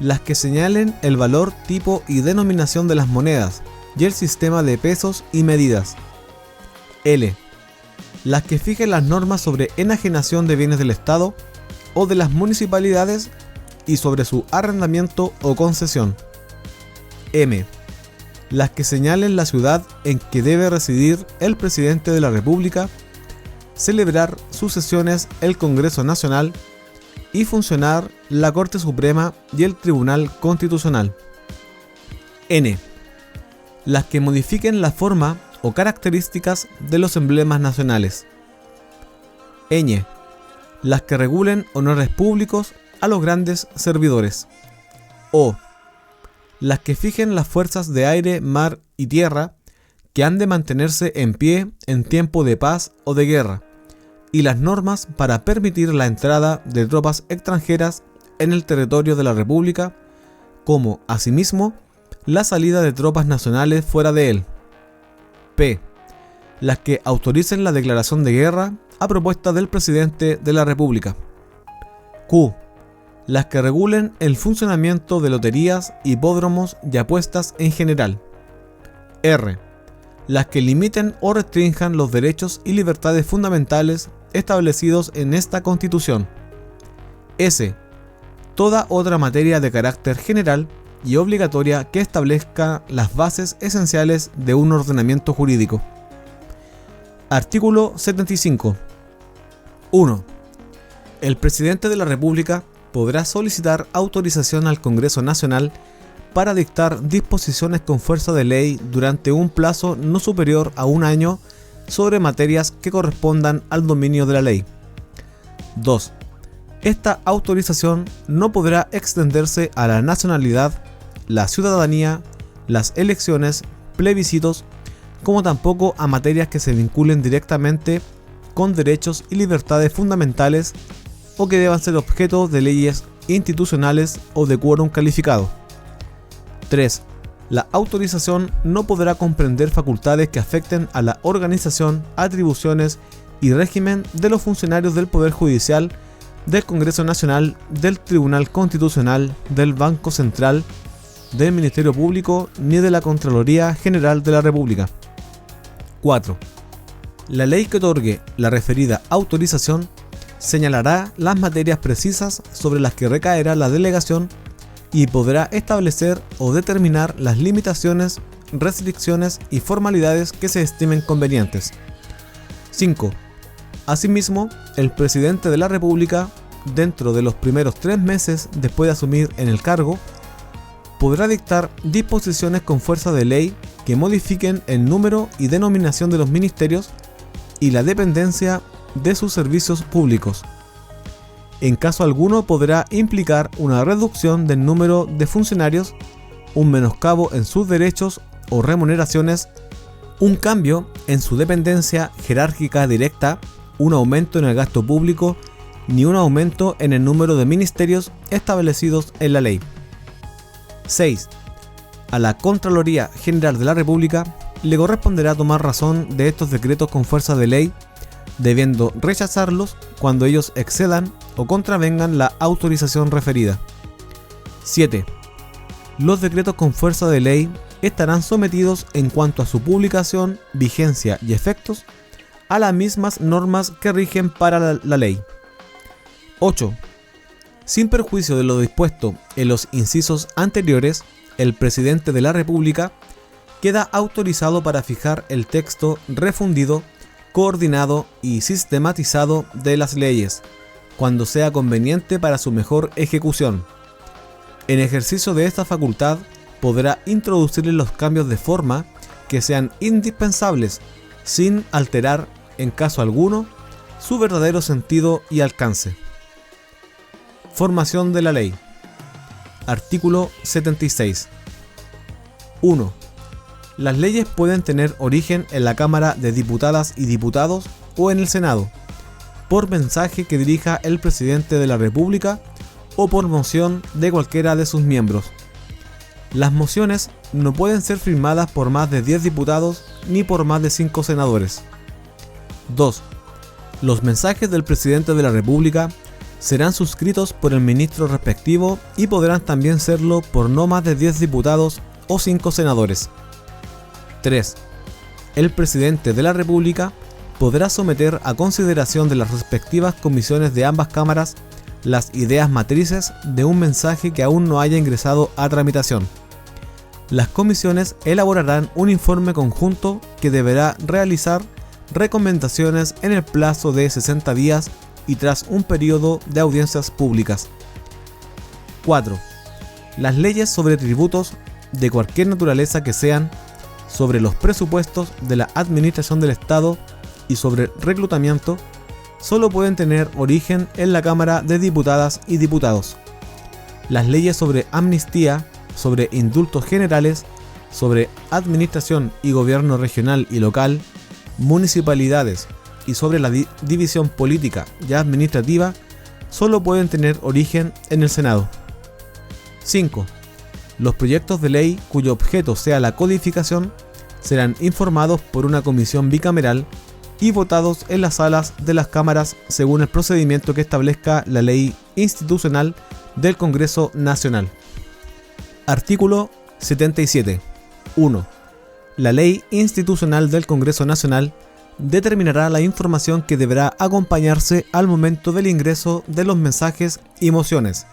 Las que señalen el valor, tipo y denominación de las monedas y el sistema de pesos y medidas. L. Las que fijen las normas sobre enajenación de bienes del Estado o de las municipalidades y sobre su arrendamiento o concesión. M. Las que señalen la ciudad en que debe residir el presidente de la República, celebrar sus sesiones el Congreso Nacional y funcionar la Corte Suprema y el Tribunal Constitucional. N. Las que modifiquen la forma o características de los emblemas nacionales. Ñ. Las que regulen honores públicos a los grandes servidores. O. Las que fijen las fuerzas de aire, mar y tierra que han de mantenerse en pie en tiempo de paz o de guerra, y las normas para permitir la entrada de tropas extranjeras en el territorio de la República, como, asimismo, la salida de tropas nacionales fuera de él. P. Las que autoricen la declaración de guerra a propuesta del presidente de la República. Q. Las que regulen el funcionamiento de loterías, hipódromos y apuestas en general. R. Las que limiten o restrinjan los derechos y libertades fundamentales establecidos en esta Constitución. S. Toda otra materia de carácter general y obligatoria que establezca las bases esenciales de un ordenamiento jurídico. Artículo 75. 1. El presidente de la República podrá solicitar autorización al Congreso Nacional para dictar disposiciones con fuerza de ley durante un plazo no superior a un año sobre materias que correspondan al dominio de la ley. 2. Esta autorización no podrá extenderse a la nacionalidad, la ciudadanía, las elecciones, plebiscitos, como tampoco a materias que se vinculen directamente con derechos y libertades fundamentales o que deban ser objeto de leyes institucionales o de quórum calificado. 3. La autorización no podrá comprender facultades que afecten a la organización, atribuciones y régimen de los funcionarios del Poder Judicial, del Congreso Nacional, del Tribunal Constitucional, del Banco Central, del Ministerio Público ni de la Contraloría General de la República. 4. La ley que otorgue la referida autorización señalará las materias precisas sobre las que recaerá la delegación y podrá establecer o determinar las limitaciones, restricciones y formalidades que se estimen convenientes. 5. Asimismo, el presidente de la República, dentro de los primeros 3 meses después de asumir en el cargo, podrá dictar disposiciones con fuerza de ley que modifiquen el número y denominación de los ministerios y la dependencia de sus servicios públicos. En caso alguno podrá implicar una reducción del número de funcionarios, un menoscabo en sus derechos o remuneraciones, un cambio en su dependencia jerárquica directa, un aumento en el gasto público, ni un aumento en el número de ministerios establecidos en la ley. 6. A la Contraloría General de la República le corresponderá tomar razón de estos decretos con fuerza de ley, debiendo rechazarlos cuando ellos excedan o contravengan la autorización referida. 7. Los decretos con fuerza de ley estarán sometidos en cuanto a su publicación, vigencia y efectos a las mismas normas que rigen para la ley. 8. Sin perjuicio de lo dispuesto en los incisos anteriores, el presidente de la República queda autorizado para fijar el texto refundido, coordinado y sistematizado de las leyes, cuando sea conveniente para su mejor ejecución. En ejercicio de esta facultad, podrá introducirle los cambios de forma que sean indispensables, sin alterar, en caso alguno, su verdadero sentido y alcance. Formación de la ley. Artículo 76. 1. Las leyes pueden tener origen en la Cámara de Diputadas y Diputados o en el Senado, por mensaje que dirija el presidente de la República o por moción de cualquiera de sus miembros. Las mociones no pueden ser firmadas por más de 10 diputados ni por más de 5 senadores. 2. Los mensajes del presidente de la República serán suscritos por el ministro respectivo y podrán también serlo por no más de 10 diputados o 5 senadores. 3. El presidente de la República podrá someter a consideración de las respectivas comisiones de ambas cámaras las ideas matrices de un mensaje que aún no haya ingresado a tramitación. Las comisiones elaborarán un informe conjunto que deberá realizar recomendaciones en el plazo de 60 días y tras un periodo de audiencias públicas. 4. Las leyes sobre tributos de cualquier naturaleza que sean, sobre los presupuestos de la administración del Estado y sobre reclutamiento, solo pueden tener origen en la Cámara de Diputadas y Diputados. Las leyes sobre amnistía, sobre indultos generales, sobre administración y gobierno regional y local, municipalidades y sobre la división política y administrativa, solo pueden tener origen en el Senado. 5. Los proyectos de ley cuyo objeto sea la codificación serán informados por una comisión bicameral y votados en las salas de las cámaras según el procedimiento que establezca la ley institucional del Congreso Nacional. Artículo 77. 1. La ley institucional del Congreso Nacional determinará la información que deberá acompañarse al momento del ingreso de los mensajes y mociones,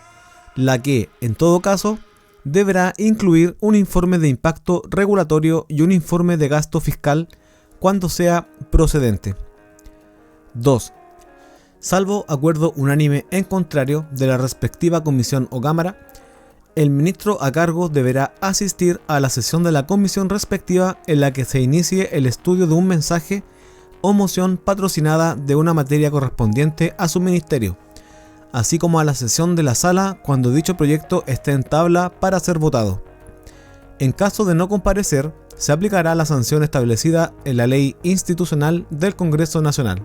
la que, en todo caso, deberá incluir un informe de impacto regulatorio y un informe de gasto fiscal cuando sea procedente. 2. Salvo acuerdo unánime en contrario de la respectiva comisión o cámara, el ministro a cargo deberá asistir a la sesión de la comisión respectiva en la que se inicie el estudio de un mensaje o moción patrocinada de una materia correspondiente a su ministerio, así como a la sesión de la sala cuando dicho proyecto esté en tabla para ser votado. En caso de no comparecer, se aplicará la sanción establecida en la ley institucional del Congreso Nacional.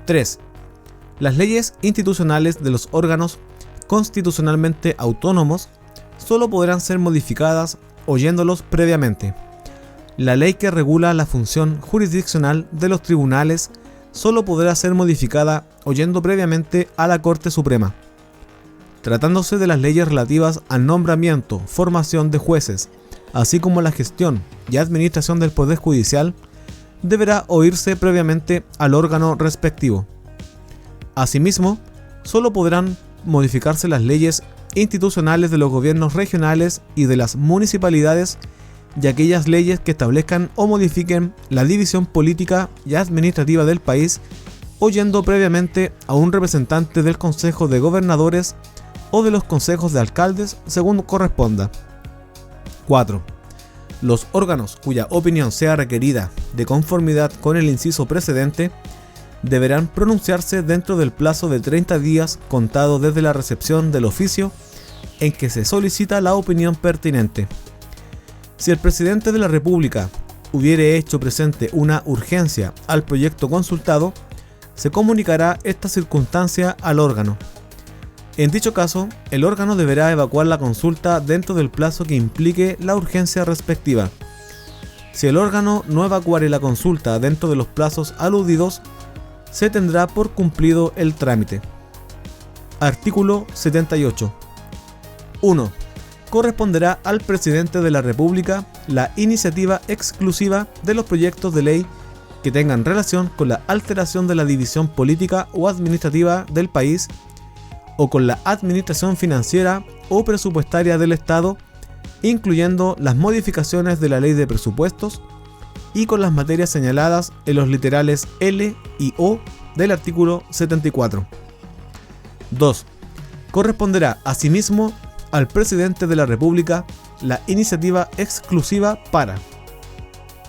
3. Las leyes institucionales de los órganos constitucionalmente autónomos solo podrán ser modificadas oyéndolos previamente. La ley que regula la función jurisdiccional de los tribunales solo podrá ser modificada oyendo previamente a la Corte Suprema. Tratándose de las leyes relativas al nombramiento, formación de jueces, así como la gestión y administración del Poder Judicial, deberá oírse previamente al órgano respectivo. Asimismo, solo podrán modificarse las leyes institucionales de los gobiernos regionales y de las municipalidades y aquellas leyes que establezcan o modifiquen la división política y administrativa del país, oyendo previamente a un representante del Consejo de Gobernadores o de los consejos de alcaldes según corresponda. 4. Los órganos cuya opinión sea requerida de conformidad con el inciso precedente deberán pronunciarse dentro del plazo de 30 días contado desde la recepción del oficio en que se solicita la opinión pertinente. Si el presidente de la República hubiere hecho presente una urgencia al proyecto consultado, se comunicará esta circunstancia al órgano. En dicho caso, el órgano deberá evacuar la consulta dentro del plazo que implique la urgencia respectiva. Si el órgano no evacuare la consulta dentro de los plazos aludidos, se tendrá por cumplido el trámite. Artículo 78. 1. Corresponderá al presidente de la República la iniciativa exclusiva de los proyectos de ley que tengan relación con la alteración de la división política o administrativa del país o con la administración financiera o presupuestaria del Estado, incluyendo las modificaciones de la ley de presupuestos y con las materias señaladas en los literales L y O del artículo 74. 2. Corresponderá asimismo al presidente de la República la iniciativa exclusiva para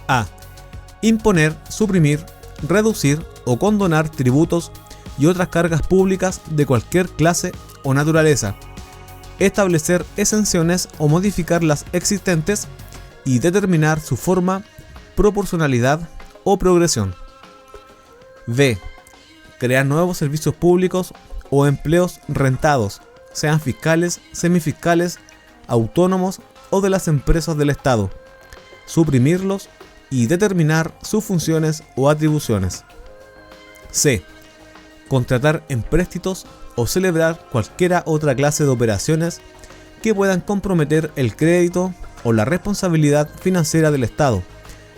a. Imponer, suprimir, reducir o condonar tributos y otras cargas públicas de cualquier clase o naturaleza, establecer exenciones o modificar las existentes y determinar su forma, proporcionalidad o progresión. B. Crear nuevos servicios públicos o empleos rentados, sean fiscales, semifiscales, autónomos o de las empresas del Estado, suprimirlos y determinar sus funciones o atribuciones. C. contratar empréstitos o celebrar cualquiera otra clase de operaciones que puedan comprometer el crédito o la responsabilidad financiera del Estado,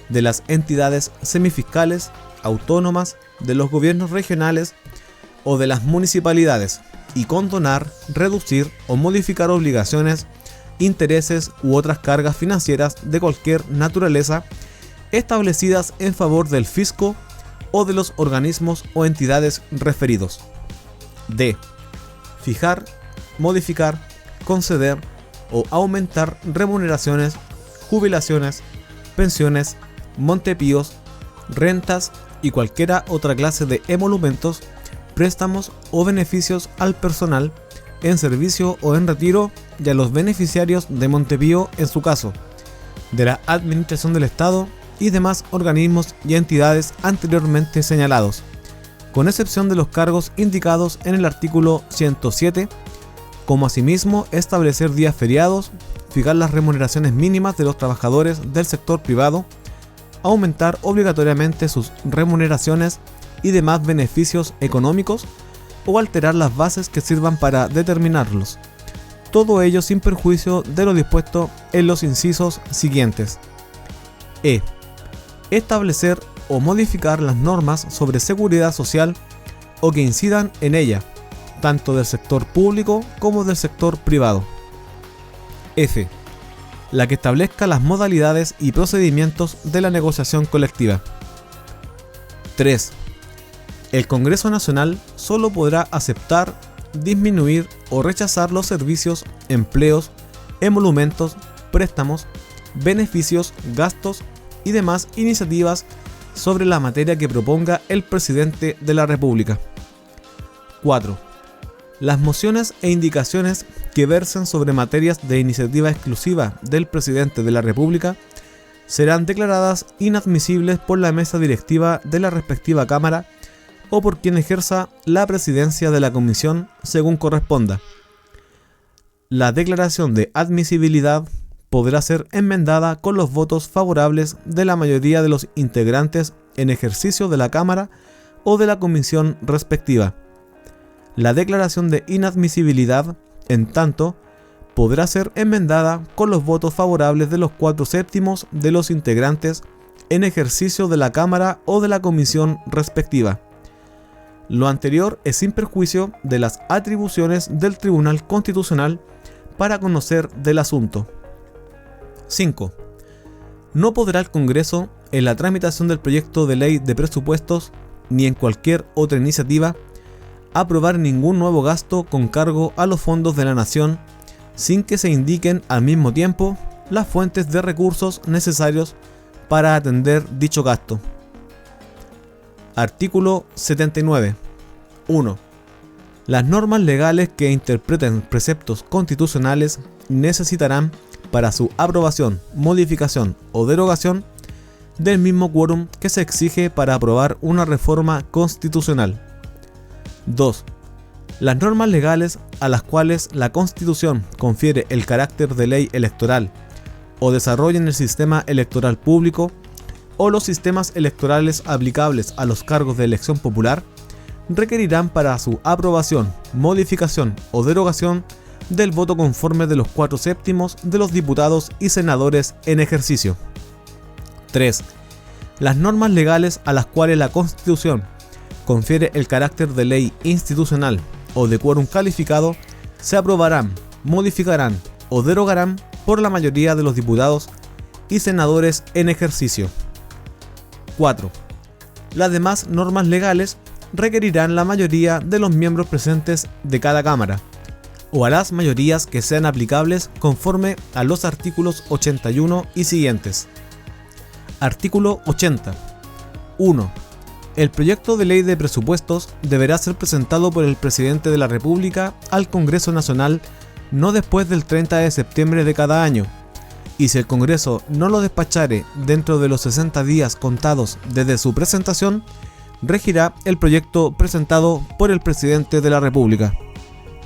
de las entidades semifiscales, autónomas, de los gobiernos regionales o de las municipalidades, y condonar, reducir o modificar obligaciones, intereses u otras cargas financieras de cualquier naturaleza establecidas en favor del fisco o de los organismos o entidades referidos. D. Fijar, modificar, conceder o aumentar remuneraciones, jubilaciones, pensiones, montepíos, rentas y cualquiera otra clase de emolumentos, préstamos o beneficios al personal en servicio o en retiro y a los beneficiarios de montepío en su caso, de la Administración del Estado y demás organismos y entidades anteriormente señalados, con excepción de los cargos indicados en el artículo 107, como asimismo establecer días feriados, fijar las remuneraciones mínimas de los trabajadores del sector privado, aumentar obligatoriamente sus remuneraciones y demás beneficios económicos o alterar las bases que sirvan para determinarlos. Todo ello sin perjuicio de lo dispuesto en los incisos siguientes. E. Establecer o modificar las normas sobre seguridad social o que incidan en ella, tanto del sector público como del sector privado. F. La que establezca las modalidades y procedimientos de la negociación colectiva. 3. El Congreso Nacional solo podrá aceptar, disminuir o rechazar los servicios, empleos, emolumentos, préstamos, beneficios, gastos y demás iniciativas sobre la materia que proponga el Presidente de la República. 4. Las mociones e indicaciones que versen sobre materias de iniciativa exclusiva del Presidente de la República serán declaradas inadmisibles por la mesa directiva de la respectiva Cámara o por quien ejerza la presidencia de la Comisión según corresponda. La declaración de admisibilidad podrá ser enmendada con los votos favorables de la mayoría de los integrantes en ejercicio de la Cámara o de la Comisión respectiva. La declaración de inadmisibilidad, en tanto, podrá ser enmendada con los votos favorables de los 4/7 de los integrantes en ejercicio de la Cámara o de la Comisión respectiva. Lo anterior es sin perjuicio de las atribuciones del Tribunal Constitucional para conocer del asunto. 5. No podrá el Congreso, en la tramitación del proyecto de ley de presupuestos, ni en cualquier otra iniciativa, aprobar ningún nuevo gasto con cargo a los fondos de la Nación, sin que se indiquen al mismo tiempo las fuentes de recursos necesarios para atender dicho gasto. Artículo 79. 1. Las normas legales que interpreten preceptos constitucionales necesitarán, para su aprobación, modificación o derogación, del mismo quórum que se exige para aprobar una reforma constitucional. 2. Las normas legales a las cuales la Constitución confiere el carácter de ley electoral o desarrollen el sistema electoral público o los sistemas electorales aplicables a los cargos de elección popular requerirán para su aprobación, modificación o derogación del voto conforme de los 4/7 de los diputados y senadores en ejercicio. 3. Las normas legales a las cuales la Constitución confiere el carácter de ley institucional o de quórum calificado se aprobarán, modificarán o derogarán por la mayoría de los diputados y senadores en ejercicio. 4. Las demás normas legales requerirán la mayoría de los miembros presentes de cada Cámara, o a las mayorías que sean aplicables conforme a los artículos 81 y siguientes. Artículo 80. 1. El proyecto de ley de presupuestos deberá ser presentado por el Presidente de la República al Congreso Nacional no después del 30 de septiembre de cada año, y si el Congreso no lo despachare dentro de los 60 días contados desde su presentación, regirá el proyecto presentado por el Presidente de la República.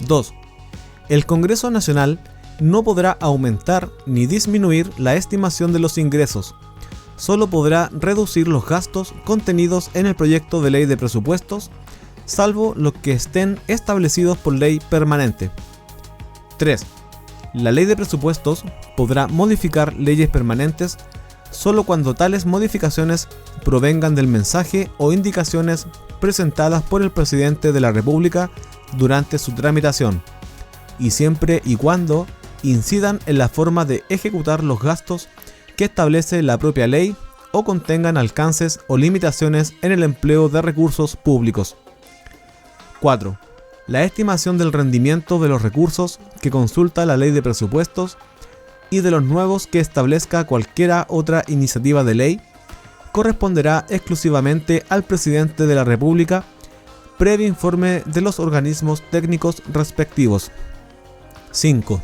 2. El Congreso Nacional no podrá aumentar ni disminuir la estimación de los ingresos, solo podrá reducir los gastos contenidos en el proyecto de ley de presupuestos salvo los que estén establecidos por ley permanente. 3. La ley de presupuestos podrá modificar leyes permanentes solo cuando tales modificaciones provengan del mensaje o indicaciones presentadas por el presidente de la República durante su tramitación, y siempre y cuando incidan en la forma de ejecutar los gastos que establece la propia ley o contengan alcances o limitaciones en el empleo de recursos públicos. 4. La estimación del rendimiento de los recursos que consulta la ley de presupuestos y de los nuevos que establezca cualquiera otra iniciativa de ley corresponderá exclusivamente al presidente de la República, previo informe de los organismos técnicos respectivos. 5.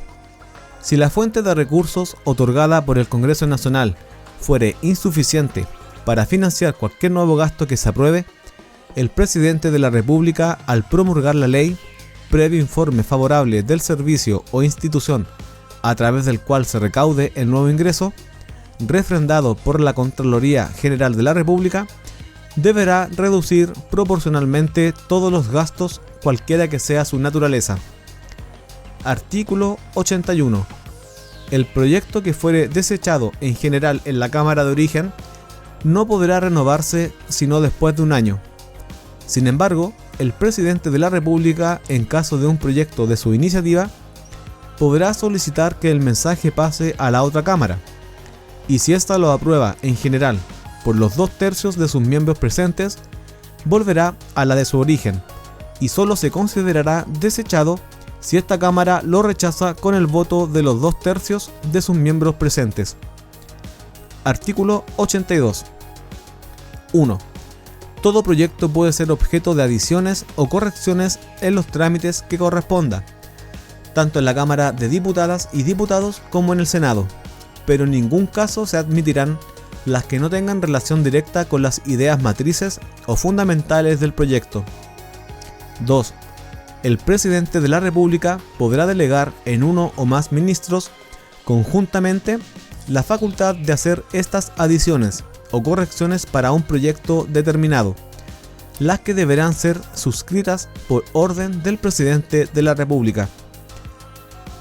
Si la fuente de recursos otorgada por el Congreso Nacional fuere insuficiente para financiar cualquier nuevo gasto que se apruebe, el presidente de la República, al promulgar la ley, previo informe favorable del servicio o institución a través del cual se recaude el nuevo ingreso, refrendado por la Contraloría General de la República, deberá reducir proporcionalmente todos los gastos, cualquiera que sea su naturaleza. Artículo 81. El proyecto que fuere desechado en general en la Cámara de Origen no podrá renovarse sino después de un año. Sin embargo, el presidente de la República, en caso de un proyecto de su iniciativa, podrá solicitar que el mensaje pase a la otra Cámara, y si ésta lo aprueba en general por los 2/3 de sus miembros presentes, volverá a la de su origen, y solo se considerará desechado si esta Cámara lo rechaza con el voto de los 2/3 de sus miembros presentes. Artículo 82. 1. Todo proyecto puede ser objeto de adiciones o correcciones en los trámites que corresponda, tanto en la Cámara de Diputadas y Diputados como en el Senado, pero en ningún caso se admitirán las que no tengan relación directa con las ideas matrices o fundamentales del proyecto. 2. El presidente de la República podrá delegar en uno o más ministros conjuntamente la facultad de hacer estas adiciones o correcciones para un proyecto determinado, las que deberán ser suscritas por orden del presidente de la República.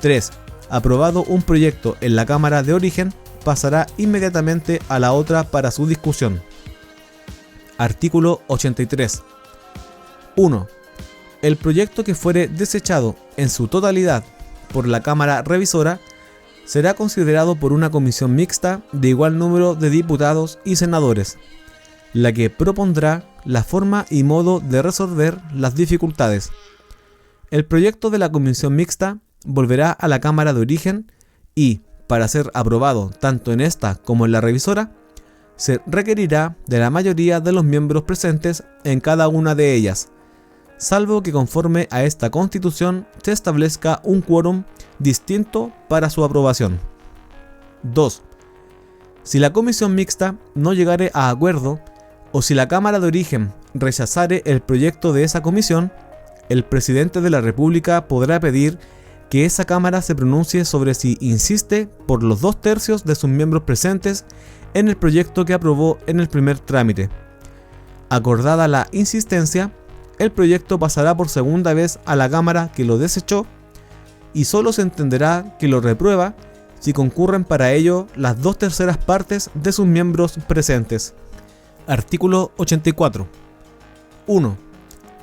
3. Aprobado un proyecto en la Cámara de Origen, pasará inmediatamente a la otra para su discusión. Artículo 83. 1. El proyecto que fuere desechado en su totalidad por la Cámara Revisora será considerado por una comisión mixta de igual número de diputados y senadores, la que propondrá la forma y modo de resolver las dificultades. El proyecto de la comisión mixta volverá a la Cámara de Origen y, para ser aprobado tanto en esta como en la revisora, se requerirá de la mayoría de los miembros presentes en cada una de ellas, salvo que conforme a esta Constitución se establezca un quórum distinto para su aprobación. 2. Si la comisión mixta no llegare a acuerdo o si la Cámara de Origen rechazare el proyecto de esa comisión, el presidente de la República podrá pedir que esa Cámara se pronuncie sobre si insiste por los 2/3 de sus miembros presentes en el proyecto que aprobó en el primer trámite. Acordada la insistencia, el proyecto pasará por segunda vez a la Cámara que lo desechó y solo se entenderá que lo reprueba si concurren para ello las 2/3 partes de sus miembros presentes. Artículo 84. 1.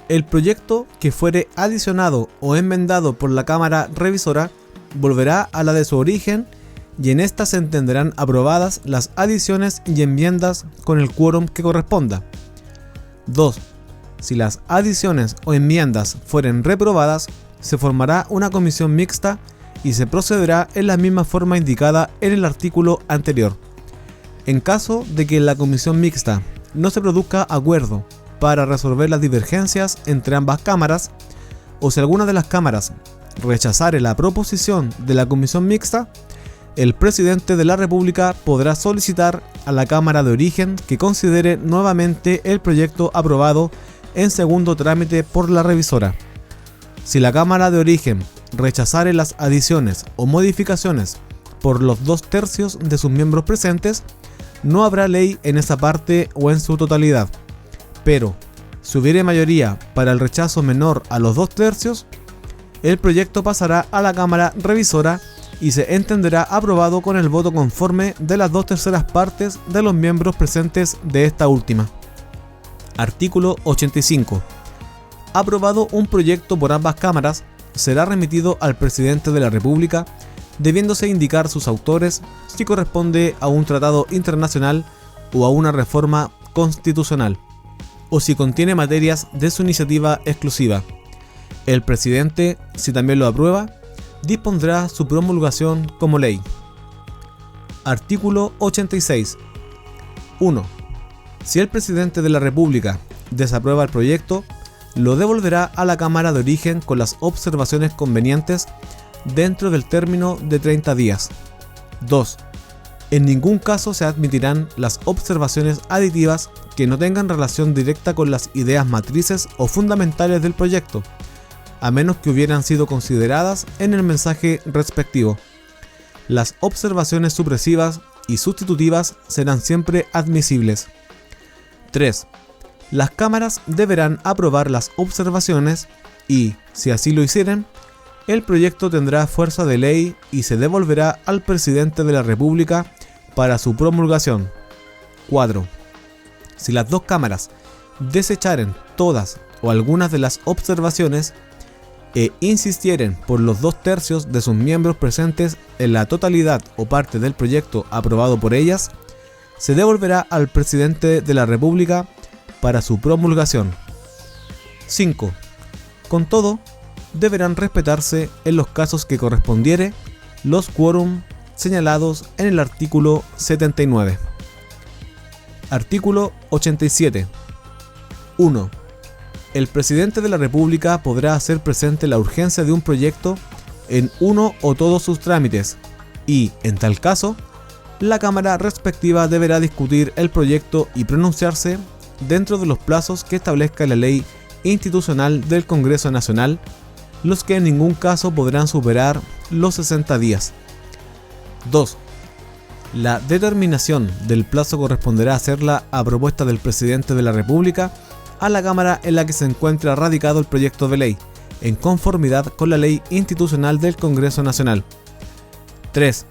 El proyecto que fuere adicionado o enmendado por la Cámara Revisora volverá a la de su origen y en esta se entenderán aprobadas las adiciones y enmiendas con el quórum que corresponda. 2. Si las adiciones o enmiendas fueren reprobadas, se formará una comisión mixta y se procederá en la misma forma indicada en el artículo anterior. En caso de que en la comisión mixta no se produzca acuerdo para resolver las divergencias entre ambas cámaras, o si alguna de las cámaras rechazare la proposición de la comisión mixta, el presidente de la República podrá solicitar a la Cámara de Origen que considere nuevamente el proyecto aprobado en segundo trámite por la revisora. Si la Cámara de Origen rechazare las adiciones o modificaciones por los 2/3 de sus miembros presentes, no habrá ley en esa parte o en su totalidad. Pero, Si hubiere mayoría para el rechazo menor a los 2/3, el proyecto pasará a la Cámara Revisora y se entenderá aprobado con el voto conforme de las 2/3 partes de los miembros presentes de esta última. Artículo 85. Aprobado un proyecto por ambas cámaras, será remitido al presidente de la República, debiéndose indicar sus autores si corresponde a un tratado internacional o a una reforma constitucional, o si contiene materias de su iniciativa exclusiva. El presidente, si también lo aprueba, dispondrá su promulgación como ley. Artículo 86. 1. Si el presidente de la República desaprueba el proyecto, lo devolverá a la Cámara de Origen con las observaciones convenientes dentro del término de 30 días. 2. En ningún caso se admitirán las observaciones aditivas que no tengan relación directa con las ideas matrices o fundamentales del proyecto, a menos que hubieran sido consideradas en el mensaje respectivo. Las observaciones supresivas y sustitutivas serán siempre admisibles. 3. Las cámaras deberán aprobar las observaciones y, si así lo hicieren, el proyecto tendrá fuerza de ley y se devolverá al presidente de la República para su promulgación. 4. Si las dos cámaras desecharen todas o algunas de las observaciones e insistieren por los 2/3 de sus miembros presentes en la totalidad o parte del proyecto aprobado por ellas, se devolverá al presidente de la República para su promulgación. 5. Con todo, deberán respetarse en los casos que correspondiere los quórum señalados en el artículo 79. Artículo 87. 1. El presidente de la República podrá hacer presente la urgencia de un proyecto en uno o todos sus trámites y, en tal caso, la Cámara respectiva deberá discutir el proyecto y pronunciarse dentro de los plazos que establezca la Ley Institucional del Congreso Nacional, los que en ningún caso podrán superar los 60 días. 2. La determinación del plazo corresponderá hacerla a propuesta del presidente de la República a la Cámara en la que se encuentra radicado el proyecto de ley, en conformidad con la Ley Institucional del Congreso Nacional. 3.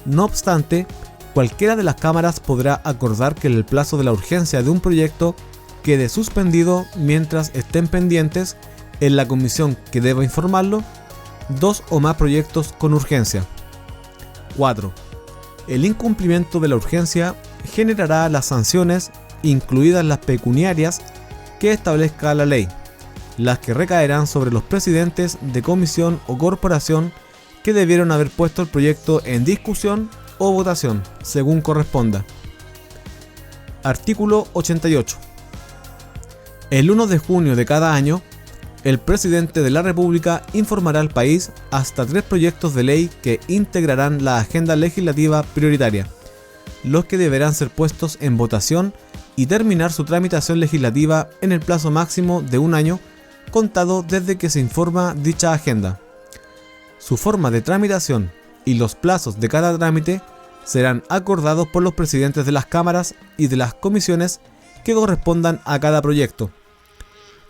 No obstante, cualquiera de las cámaras podrá acordar que el plazo de la urgencia de un proyecto quede suspendido mientras estén pendientes en la comisión que deba informarlo 2 o más proyectos con urgencia. 4. El incumplimiento de la urgencia generará las sanciones, incluidas las pecuniarias, que establezca la ley, las que recaerán sobre los presidentes de comisión o corporación que debieron haber puesto el proyecto en discusión o votación, según corresponda. Artículo 88. El 1 de junio de cada año, el presidente de la República informará al país hasta 3 proyectos de ley que integrarán la agenda legislativa prioritaria, los que deberán ser puestos en votación y terminar su tramitación legislativa en el plazo máximo de un año contado desde que se informa dicha agenda. Su forma de tramitación y los plazos de cada trámite serán acordados por los presidentes de las cámaras y de las comisiones que correspondan a cada proyecto.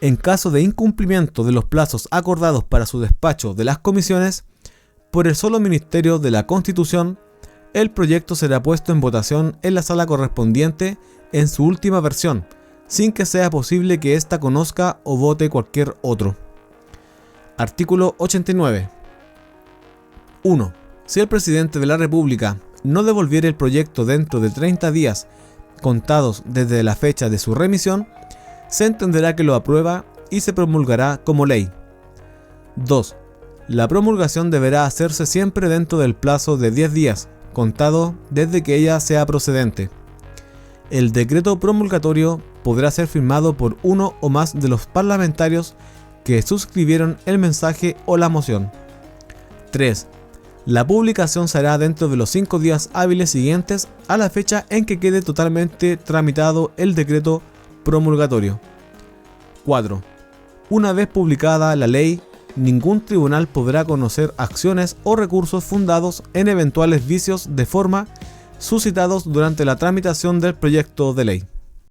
En caso de incumplimiento de los plazos acordados para su despacho de las comisiones, por el solo Ministerio de la Constitución, el proyecto será puesto en votación en la sala correspondiente en su última versión, sin que sea posible que ésta conozca o vote cualquier otro. Artículo 89. 1. Si el presidente de la República no devolviere el proyecto dentro de 30 días contados desde la fecha de su remisión, se entenderá que lo aprueba y se promulgará como ley. 2. La promulgación deberá hacerse siempre dentro del plazo de 10 días, contado desde que ella sea procedente. El decreto promulgatorio podrá ser firmado por uno o más de los parlamentarios que suscribieron el mensaje o la moción. 3. La publicación se hará dentro de los 5 días hábiles siguientes a la fecha en que quede totalmente tramitado el decreto promulgatorio. 4. Una vez publicada la ley, ningún tribunal podrá conocer acciones o recursos fundados en eventuales vicios de forma suscitados durante la tramitación del proyecto de ley.